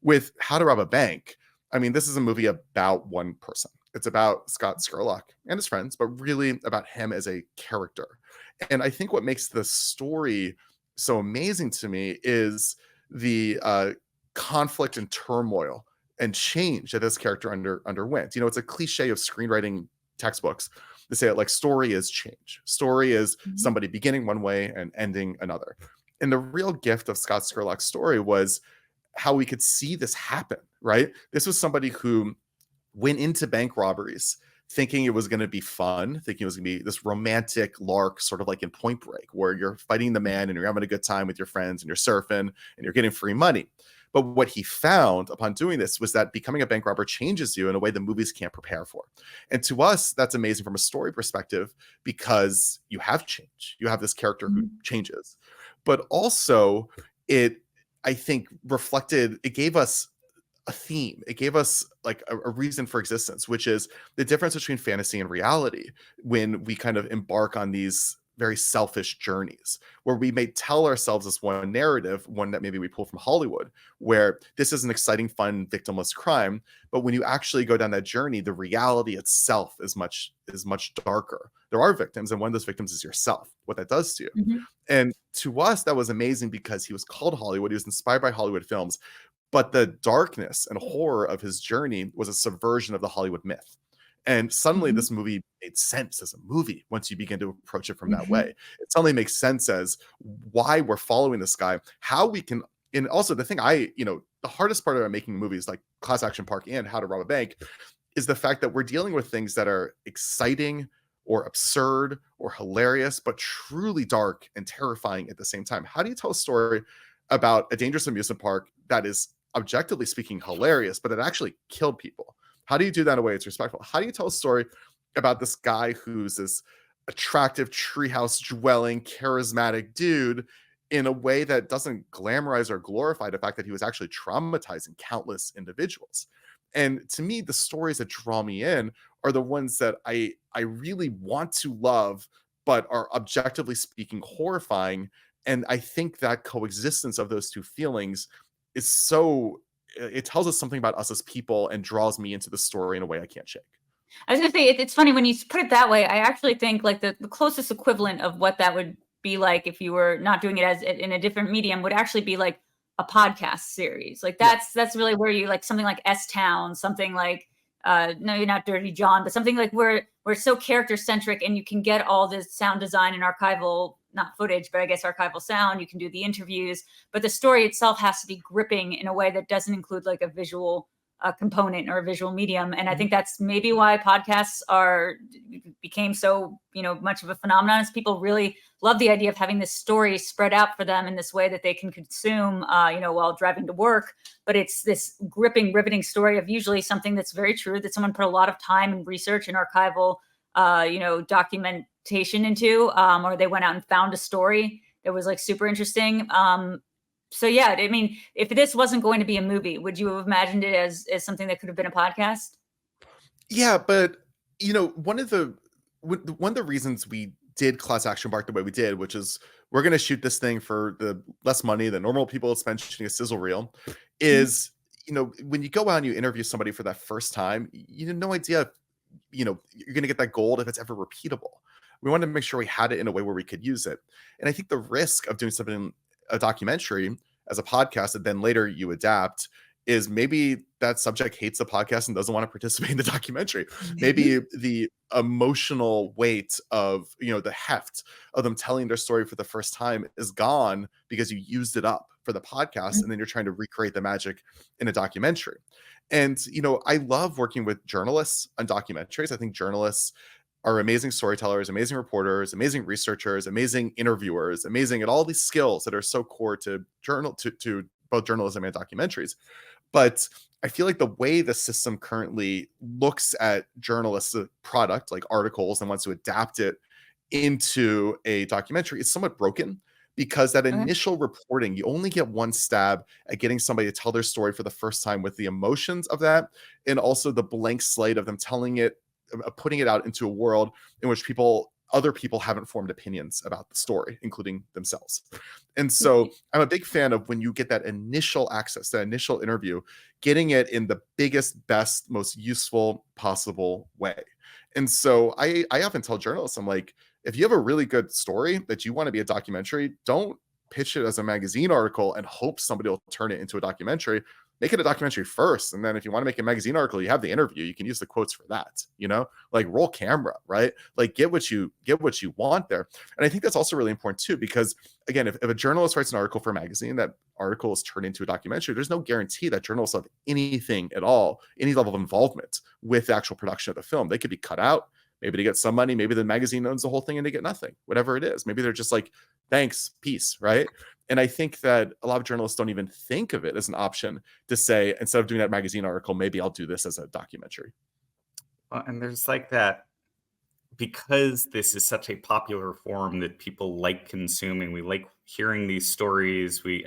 With How to Rob a Bank, I mean, this is a movie about one person. It's about Scott Scurlock and his friends, but really about him as a character. And I think what makes the story so amazing to me is the conflict and turmoil and change that this character underwent. It's a cliche of screenwriting textbooks. They say it like story is change. Story is somebody beginning one way and ending another. And the real gift of Scott Scurlock's story was how we could see this happen, right? This was somebody who went into bank robberies thinking it was going to be fun, thinking it was going to be this romantic lark, sort of like in Point Break, where you're fighting the man and you're having a good time with your friends and you're surfing and you're getting free money. But what he found upon doing this was that becoming a bank robber changes you in a way the movies can't prepare for. And to us, that's amazing from a story perspective because you have change. You have this character who changes. But also, I think, it gave us a theme. It gave us like a reason for existence, which is the difference between fantasy and reality when we kind of embark on these very selfish journeys where we may tell ourselves this one narrative, one that maybe we pull from Hollywood, where this is an exciting, fun, victimless crime. But when you actually go down that journey, the reality itself is much darker. There are victims, and one of those victims is yourself, what that does to you. And to us, that was amazing because he was called Hollywood. He was inspired by Hollywood films, but the darkness and horror of his journey was a subversion of the Hollywood myth. And suddenly this movie made sense as a movie once you begin to approach it from that way. It suddenly makes sense as why we're following this guy, how we can, and also the thing the hardest part about making movies like Class Action Park and How to Rob a Bank is the fact that we're dealing with things that are exciting or absurd or hilarious, but truly dark and terrifying at the same time. How do you tell a story about a dangerous amusement park that is objectively speaking hilarious, but it actually killed people? How do you do that in a way that's respectful? How do you tell a story about this guy who's this attractive treehouse dwelling, charismatic dude in a way that doesn't glamorize or glorify the fact that he was actually traumatizing countless individuals? And to me, the stories that draw me in are the ones that I really want to love but are objectively speaking horrifying. And I think that coexistence of those two feelings is so, it tells us something about us as people and draws me into the story in a way I can't shake. I was gonna say, it's funny when you put it that way. I actually think like the closest equivalent of what that would be like if you were not doing it as in a different medium would actually be like a podcast series. Like that's really where you like something like S-Town, something like no, you're not Dirty John, but something like where it's so character centric and you can get all this sound design and archival, not footage, but I guess archival sound. You can do the interviews, but the story itself has to be gripping in a way that doesn't include like a visual component or a visual medium. And I think that's maybe why podcasts became so, much of a phenomenon, is people really love the idea of having this story spread out for them in this way that they can consume, while driving to work. But it's this gripping, riveting story of usually something that's very true, that someone put a lot of time and research and archival, documentation into, or they went out and found a story that was like super interesting. So yeah, I mean, if this wasn't going to be a movie, would you have imagined it as something that could have been a podcast? Yeah, but one of the reasons we did Class Action Park the way we did, which is we're going to shoot this thing for the less money than normal people spend shooting a sizzle reel, is when you go out and you interview somebody for that first time, you have no idea, you're going to get that gold if it's ever repeatable. We wanted to make sure we had it in a way where we could use it. And I think the risk of doing something, a documentary as a podcast that then later you adapt, is maybe that subject hates the podcast and doesn't want to participate in the documentary. Maybe the emotional weight of, the heft of them telling their story for the first time is gone because you used it up for the podcast, and then you're trying to recreate the magic in a documentary. And, I love working with journalists on documentaries. I think journalists are amazing storytellers, amazing reporters, amazing researchers, amazing interviewers, amazing at all these skills that are so core to to both journalism and documentaries. But I feel like the way the system currently looks at journalists' product, like articles, and wants to adapt it into a documentary is somewhat broken, because that initial reporting, you only get one stab at getting somebody to tell their story for the first time with the emotions of that, and also the blank slate of them telling it, putting it out into a world in which other people haven't formed opinions about the story, including themselves. And so I'm a big fan of when you get that initial access, that initial interview, getting it in the biggest, best, most useful possible way. And so I often tell journalists, I'm like, if you have a really good story that you want to be a documentary, don't pitch it as a magazine article and hope somebody will turn it into a documentary. Make it a documentary first. And then if you want to make a magazine article, you have the interview, you can use the quotes for that, like roll camera, right? Like get what you want there. And I think that's also really important too, because again, if a journalist writes an article for a magazine, that article is turned into a documentary, there's no guarantee that journalists have anything at all, any level of involvement with the actual production of the film. They could be cut out. Maybe they get some money. Maybe the magazine owns the whole thing and they get nothing, whatever it is. Maybe they're just like, thanks, peace, right? And I think that a lot of journalists don't even think of it as an option to say, instead of doing that magazine article, maybe I'll do this as a documentary. Well, and there's like that, because this is such a popular form that people like consuming, we like hearing these stories. There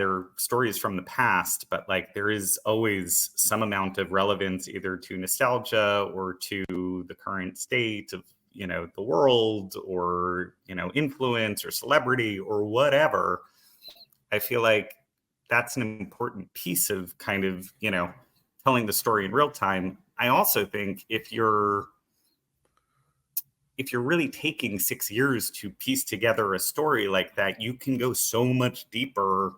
are stories from the past, but like there is always some amount of relevance either to nostalgia or to the current state of, the world, or, influence or celebrity or whatever. I feel like that's an important piece of kind of, telling the story in real time. I also think if you're really taking 6 years to piece together a story like that, you can go so much deeper.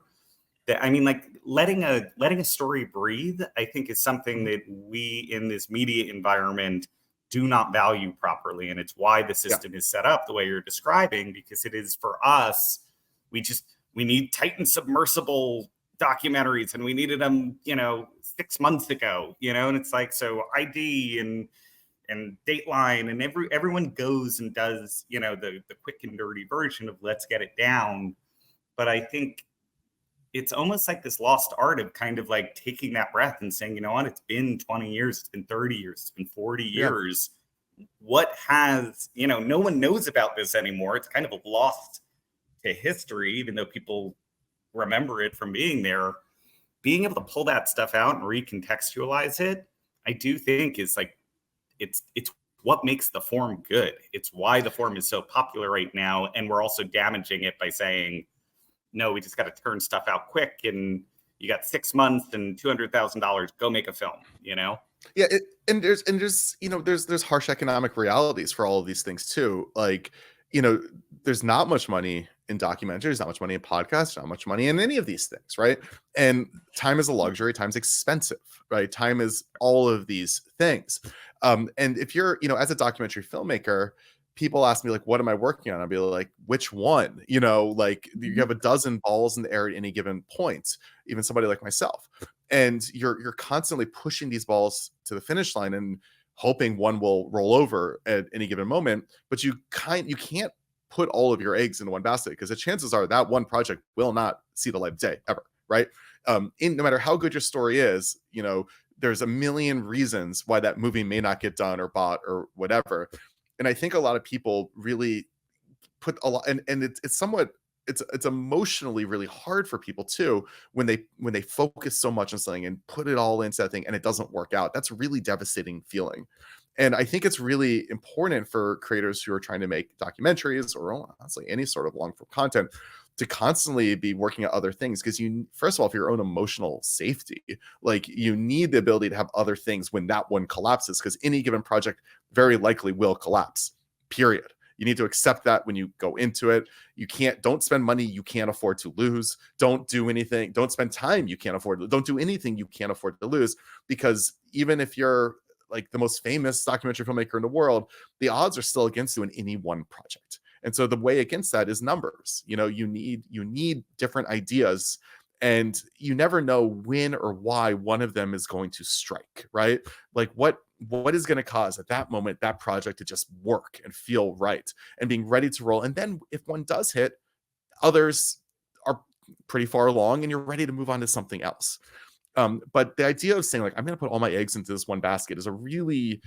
Letting a story breathe, I think, is something that we in this media environment do not value properly. And it's why the system is set up the way you're describing, because it is, for us, we need Titan submersible documentaries, and we needed them, 6 months ago, and it's like, so ID and Dateline and everyone goes and does, the quick and dirty version of let's get it down. But I think it's almost like this lost art of kind of like taking that breath and saying, you know what, it's been 20 years, it's been 30 years, it's been 40 years. What has, no one knows about this anymore. It's kind of lost to history, even though people remember it from being there. Being able to pull that stuff out and recontextualize it, I do think is like, it's what makes the form good. It's why the form is so popular right now. And we're also damaging it by saying, no, we just got to turn stuff out quick, and you got 6 months and $200,000, go make a film, you know? Yeah, and there's you know there's harsh economic realities for all of these things too. Like, you know, there's not much money in documentaries, not much money in podcasts, not much money in any of these things, right? And time is a luxury, time's expensive, right? Time is all of these things. And if you're, you know, as a documentary filmmaker, people ask me like, what am I working on? I'll be like, which one? You know, like you have a dozen balls in the air at any given point, even somebody like myself. And you're constantly pushing these balls to the finish line and hoping one will roll over at any given moment. But you can't put all of your eggs in one basket, because the chances are that one project will not see the light of day ever, right? No matter how good your story is, you know, there's a million reasons why that movie may not get done or bought or whatever. And I think a lot of people really put a lot, and it's somewhat, it's emotionally really hard for people too when they focus so much on something and put it all into that thing and it doesn't work out. That's a really devastating feeling. And I think it's really important for creators who are trying to make documentaries, or honestly any sort of long form content, to constantly be working at other things, because you, first of all, for your own emotional safety, like you need the ability to have other things when that one collapses, because any given project very likely will collapse, period. You need to accept that when you go into it. Don't spend money you can't afford to lose. Don't do anything, don't spend time you can't afford to, don't do anything you can't afford to lose, because even if you're like the most famous documentary filmmaker in the world, the odds are still against you in any one project. And so the way against that is numbers. You know, you need different ideas, and you never know when or why one of them is going to strike, right? Like what is going to cause at that moment that project to just work and feel right and being ready to roll. And then if one does hit, others are pretty far along and you're ready to move on to something else. But the idea of saying like, I'm going to put all my eggs into this one basket is a really,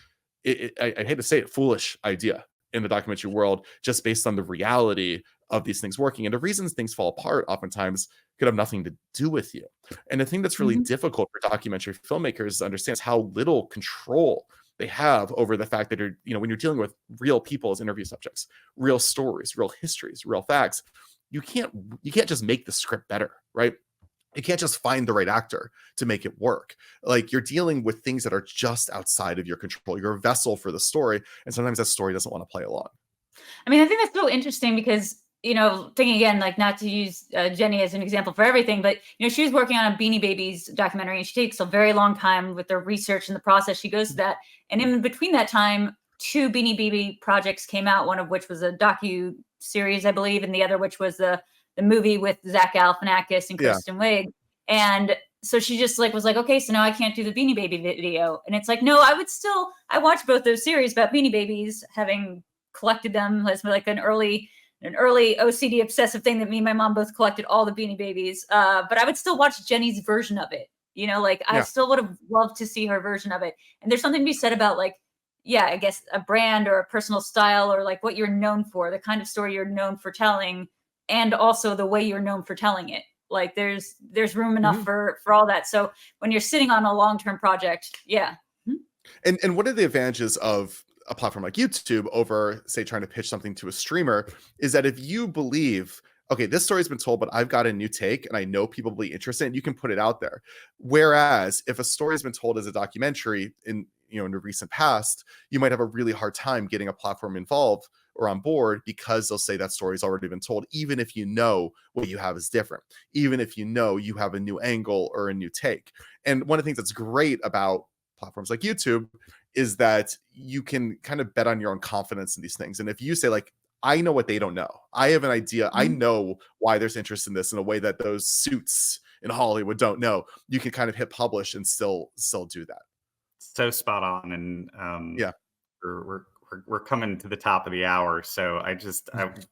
I hate to say it, foolish idea in the documentary world, just based on the reality of these things working. And the reasons things fall apart oftentimes could have nothing to do with you. And the thing that's really difficult for documentary filmmakers to understand is how little control they have over the fact that when you're dealing with real people as interview subjects, real stories, real histories, real facts, you can't just make the script better, right? You can't just find the right actor to make it work. Like, you're dealing with things that are just outside of your control. You're a vessel for the story, and sometimes that story doesn't want to play along. I mean, I think that's so interesting because, thinking again, like, not to use Jenny as an example for everything, but, she was working on a Beanie Babies documentary, and she takes a very long time with the research and the process she goes to that. And in between that time, 2 Beanie Baby projects came out, one of which was a docu-series, I believe, and the other which was the movie with Zach Galifianakis and Kristen Wiig. And so she just was like, okay, so now I can't do the Beanie Baby video. And it's like, no, I watched both those series about Beanie Babies, having collected them as like an early OCD obsessive thing that me and my mom both collected all the Beanie Babies. But I would still watch Jenny's version of it. I still would have loved to see her version of it. And there's something to be said about I guess a brand or a personal style, or like what you're known for, the kind of story you're known for telling, and also the way you're known for telling it. Like there's room enough for all that. So when you're sitting on a long-term project, And what are the advantages of a platform like YouTube over, say, trying to pitch something to a streamer, is that if you believe, okay, this story's been told, but I've got a new take and I know people will be interested, and you can put it out there. Whereas if a story has been told as a documentary in the recent past, you might have a really hard time getting a platform involved or on board, because they'll say that story's already been told, even if what you have is different, even if you have a new angle or a new take. And one of the things that's great about platforms like YouTube is that you can kind of bet on your own confidence in these things. And if you say, like, I know what they don't know, I have an idea, I know why there's interest in this in a way that those suits in Hollywood don't know, you can kind of hit publish and still do that. So spot on. And we're coming to the top of the hour, so I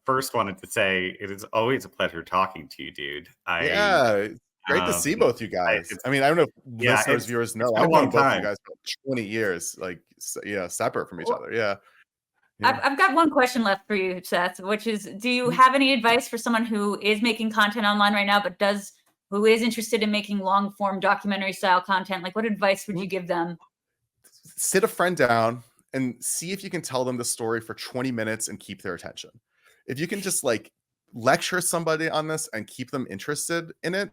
first wanted to say it is always a pleasure talking to you, dude. Great to see both you guys. I mean, I don't know if listeners, viewers know, I've known both of you guys for 20 years, separate from each other. Yeah. I've got one question left for you, Seth, which is, do you have any advice for someone who is making content online right now, but who is interested in making long form documentary style content? Like, what advice would you give them? Sit a friend down and see if you can tell them the story for 20 minutes and keep their attention. If you can just like lecture somebody on this and keep them interested in it,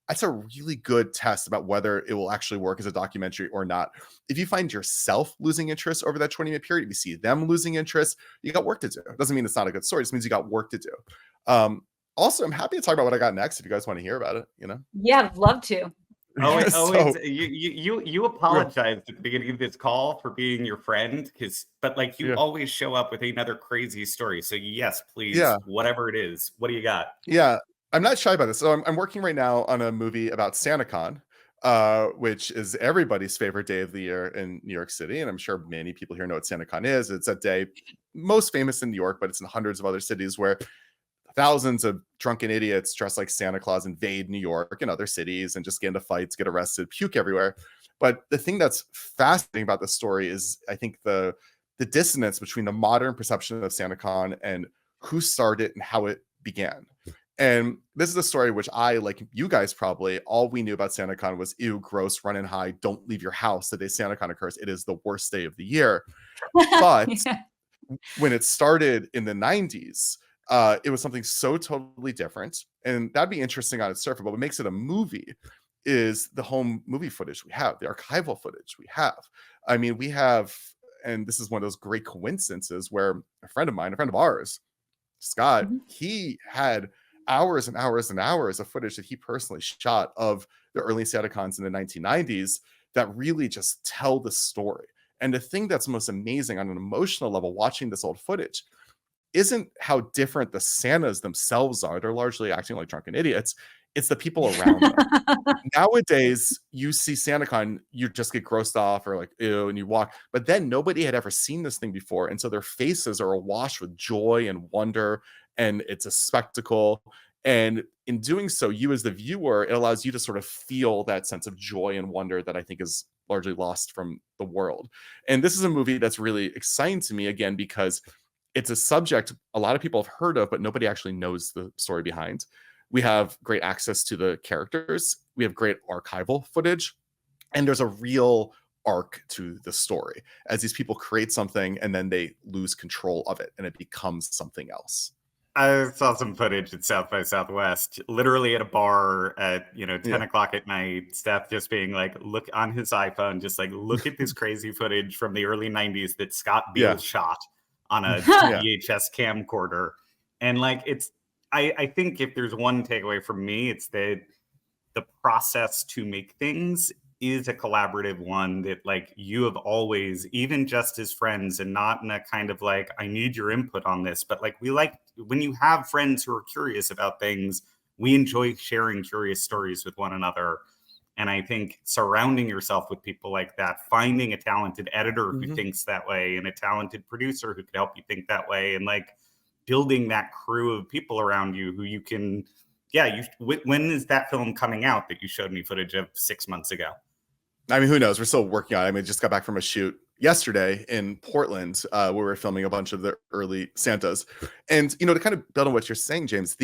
that's a really good test about whether it will actually work as a documentary or not. If you find yourself losing interest over that 20-minute period, if you see them losing interest, you got work to do. It doesn't mean it's not a good story. It just means you got work to do. Also, I'm happy to talk about what I got next if you guys want to hear about it, you know? Yeah, I'd love to. You apologized at the beginning of this call for being your friend, but like you always show up with another crazy story. So yes, please, whatever it is, what do you got? Yeah, I'm not shy about this. So I'm working right now on a movie about SantaCon, which is everybody's favorite day of the year in New York City, and I'm sure many people here know what SantaCon is. It's a day most famous in New York, but it's in hundreds of other cities where thousands of drunken idiots dressed like Santa Claus invade New York and other cities and just get into fights, get arrested, puke everywhere. But the thing that's fascinating about this story is, I think, the dissonance between the modern perception of SantaCon and who started it and how it began. And this is a story which I, like you guys probably, all we knew about SantaCon was, ew, gross, run and hide, don't leave your house the day SantaCon occurs. It is the worst day of the year. But when it started in the 90s, it was something so totally different. And that'd be interesting on its surface. But what makes it a movie is the home movie footage we have, the archival footage we have. I mean, we have, and this is one of those great coincidences where a friend of ours, Scott, he had hours and hours and hours of footage that he personally shot of the early SantaCons in the 1990s that really just tell the story. And the thing that's most amazing on an emotional level watching this old footage isn't how different the Santas themselves are. They're largely acting like drunken idiots. It's the people around them. Nowadays, you see SantaCon, you just get grossed off or like, ew, and you walk. But then nobody had ever seen this thing before. And so their faces are awash with joy and wonder, and it's a spectacle. And in doing so, you as the viewer, it allows you to sort of feel that sense of joy and wonder that I think is largely lost from the world. And this is a movie that's really exciting to me, again, because it's a subject a lot of people have heard of, but nobody actually knows the story behind. We have great access to the characters. We have great archival footage. And there's a real arc to the story as these people create something and then they lose control of it and it becomes something else. I saw some footage at South by Southwest, literally at a bar at 10 o'clock at night. Seth just being like, look on his iPhone, just like, look at this crazy footage from the early 90s that Scott Beale shot on a VHS camcorder. And like, I think if there's one takeaway from me, it's that the process to make things is a collaborative one that like you have always, even just as friends, and not in a kind of like, I need your input on this, but like we like when you have friends who are curious about things, we enjoy sharing curious stories with one another. And I think surrounding yourself with people like that, finding a talented editor who thinks that way and a talented producer who could help you think that way, and like building that crew of people around you who you can, when is that film coming out that you showed me footage of 6 months ago? I mean, who knows? We're still working on it. I mean, just got back from a shoot yesterday in Portland where we were filming a bunch of the early Santas. And, to kind of build on what you're saying, James,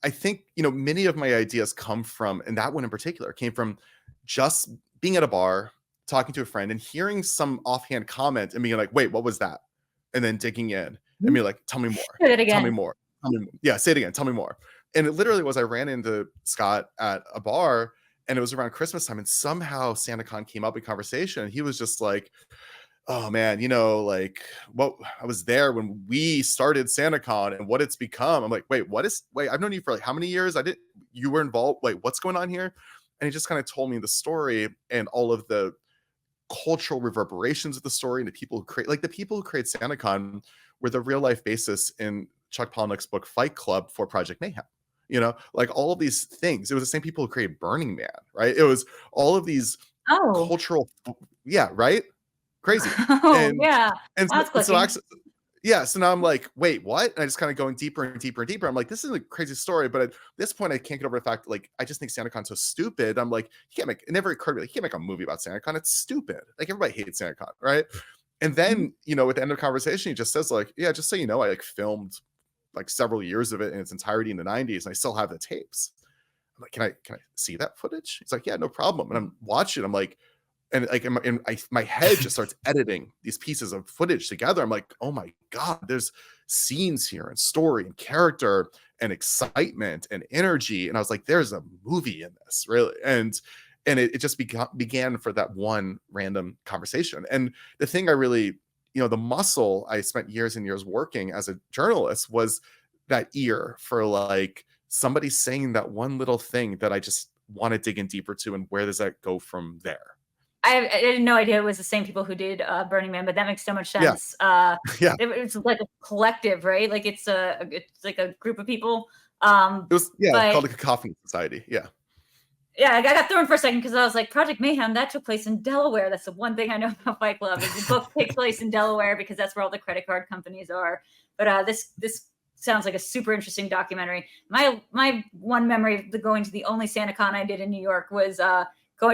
I think, many of my ideas come from, and that one in particular came from just being at a bar, talking to a friend and hearing some offhand comment and being like, wait, what was that? And then digging in and being like, tell me more. Say it again. Tell me more. Yeah, say it again. Tell me more. And it literally was, I ran into Scott at a bar and it was around Christmas time and somehow SantaCon came up in conversation. And he was just like, oh man, like what I was there when we started SantaCon and what it's become. I'm like, wait, I've known you for like how many years? You were involved. Wait, what's going on here? And he just kind of told me the story and all of the cultural reverberations of the story and the people who create SantaCon were the real life basis in Chuck Palahniuk's book Fight Club for Project Mayhem. Like all of these things. It was the same people who created Burning Man, right? It was all of these cultural, right? Crazy. And so now I'm like, wait, what? And I just kind of going deeper and deeper and deeper. I'm like, this is a crazy story, but at this point I can't get over the fact like I just think SantaCon's so stupid. I'm like, it never occurred to me, like, you can't make a movie about SantaCon. It's stupid. Like everybody hates SantaCon, right? And then at the end of the conversation he just says like, yeah, just so you know, I like filmed like several years of it in its entirety in the 90s and I still have the tapes. I'm like, can I see that footage? He's like, yeah, no problem. And I'm watching, I'm like, and like my head just starts editing these pieces of footage together. I'm like, oh my God, there's scenes here and story and character and excitement and energy. And I was like, there's a movie in this, really. And it just began for that one random conversation. And the thing I really, the muscle I spent years and years working as a journalist was that ear for like somebody saying that one little thing that I just want to dig in deeper to, and where does that go from there? I had no idea it was the same people who did Burning Man, but that makes so much sense. Yeah. It's like a collective, right? Like it's like a group of people. It was but called the Cacophony Society. Yeah. Yeah, I got thrown for a second because I was like, Project Mayhem, that took place in Delaware. That's the one thing I know about Fight Club. Is the book takes place in Delaware because that's where all the credit card companies are. But this sounds like a super interesting documentary. My one memory of going to the only SantaCon I did in New York was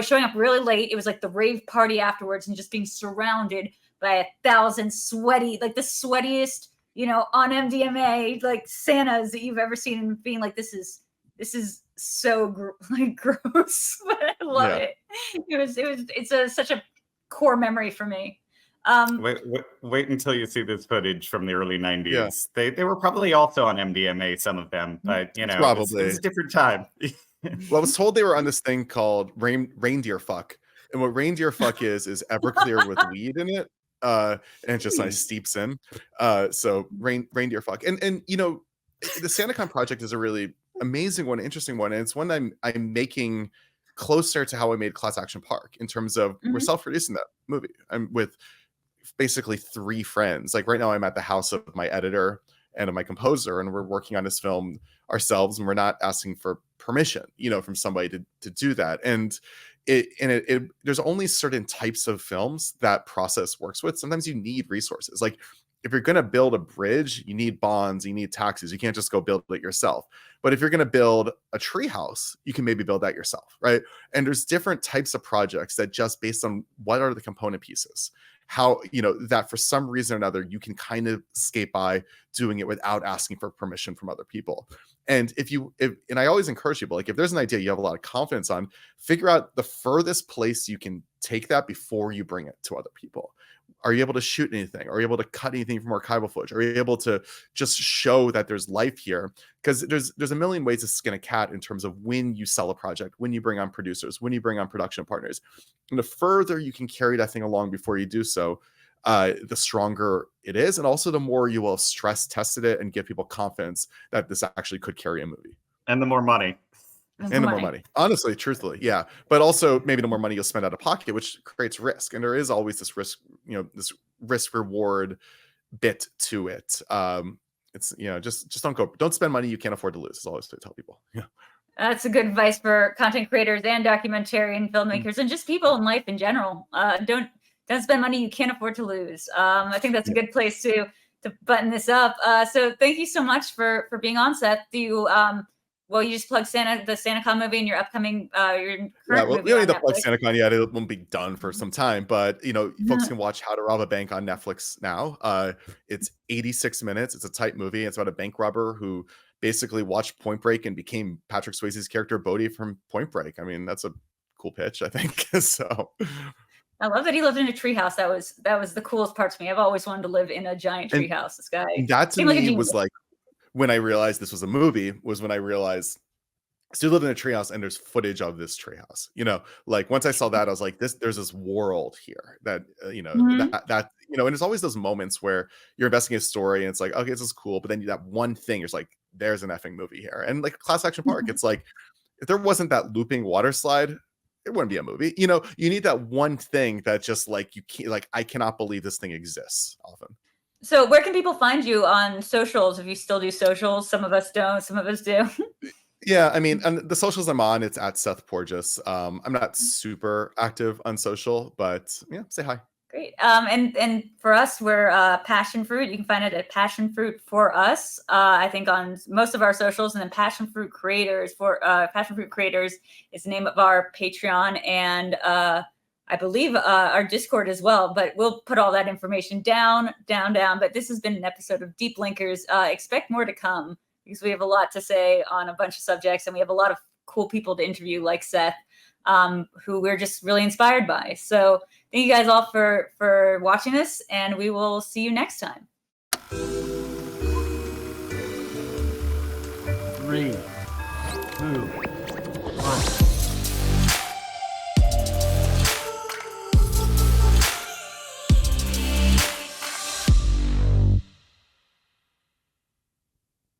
showing up really late. It was like the rave party afterwards, and just being surrounded by 1,000 sweaty, like the sweatiest, on MDMA, like Santas that you've ever seen, and being like, this is so gross, but I love it. It's such a core memory for me. Wait until you see this footage from the early 90s. Yeah. They were probably also on MDMA, some of them, but probably it was a different time. Well, I was told they were on this thing called reindeer fuck, and what reindeer fuck is Everclear with weed in it, and it just like steeps in. So reindeer fuck, and the SantaCon project is a really amazing one, interesting one, and it's one I'm making closer to how I made Class Action Park in terms of we're self-producing that movie. I'm with basically 3 friends. Like right now I'm at the house of my editor and of my composer, and we're working on this film ourselves, and we're not asking for permission, from somebody to do that. And there's only certain types of films that process works with. Sometimes you need resources. Like if you're going to build a bridge, you need bonds, you need taxes. You can't just go build it yourself. But if you're going to build a treehouse, you can maybe build that yourself, right? And there's different types of projects that just based on what are the component pieces, how, that for some reason or another, you can kind of skate by doing it without asking for permission from other people. And and I always encourage people, like if there's an idea you have a lot of confidence on, figure out the furthest place you can take that before you bring it to other people. Are you able to shoot anything? Are you able to cut anything from archival footage? Are you able to just show that there's life here? Because there's a million ways to skin a cat in terms of when you sell a project, when you bring on producers, when you bring on production partners. And the further you can carry that thing along before you do so, the stronger it is. And also the more you will have stress tested it and give people confidence that this actually could carry a movie. And the more money. And the more money, honestly, truthfully, yeah. But also maybe the more money you'll spend out of pocket, which creates risk. And there is always this risk, this risk reward bit to it. It's just don't spend money you can't afford to lose. Is always to tell people. Yeah, that's a good advice for content creators and documentarian filmmakers and just people in life in general. Don't spend money you can't afford to lose. I think that's a good place to button this up. So thank you so much for being on, Seth. Do you well, you just plugged the SantaCon movie and your upcoming your current movie. We don't need to plug SantaCon yet. It won't be done for some time, but folks can watch How to Rob a Bank on Netflix now. It's 86 minutes. It's a tight movie. It's about a bank robber who basically watched Point Break and became Patrick Swayze's character Bodhi from Point Break. I mean, that's a cool pitch, I think. So I love that he lived in a treehouse. That was the coolest part to me. I've always wanted to live in a giant treehouse. This guy. That to me was like, when I realized this was a movie, was when I realized I still live in a treehouse and there's footage of this treehouse. Like once I saw that, I was like, there's this world here that, that and there's always those moments where you're investing a story and it's like, okay, this is cool. But then that one thing is like, there's an effing movie here. And like Class Action Park, it's like, if there wasn't that looping water slide, it wouldn't be a movie. You need that one thing that just like, you can't, like, I cannot believe this thing exists often. So where can people find you on socials? If you still do socials, some of us don't, some of us do. Yeah, I mean, and the socials I'm on, it's at Seth Porges. I'm not super active on social, but yeah, say hi. Great. And for us, we're Passionfruit. You can find it at Passionfruit for us. I think on most of our socials, and then Passionfruit Creators Passionfruit Creators is the name of our Patreon, and I believe our Discord as well, but we'll put all that information down. But this has been an episode of Deep Linkers. Expect more to come because we have a lot to say on a bunch of subjects and we have a lot of cool people to interview like Seth. who we're just really inspired by. So thank you guys all for watching this, and we will see you next time. 3, 2, 1.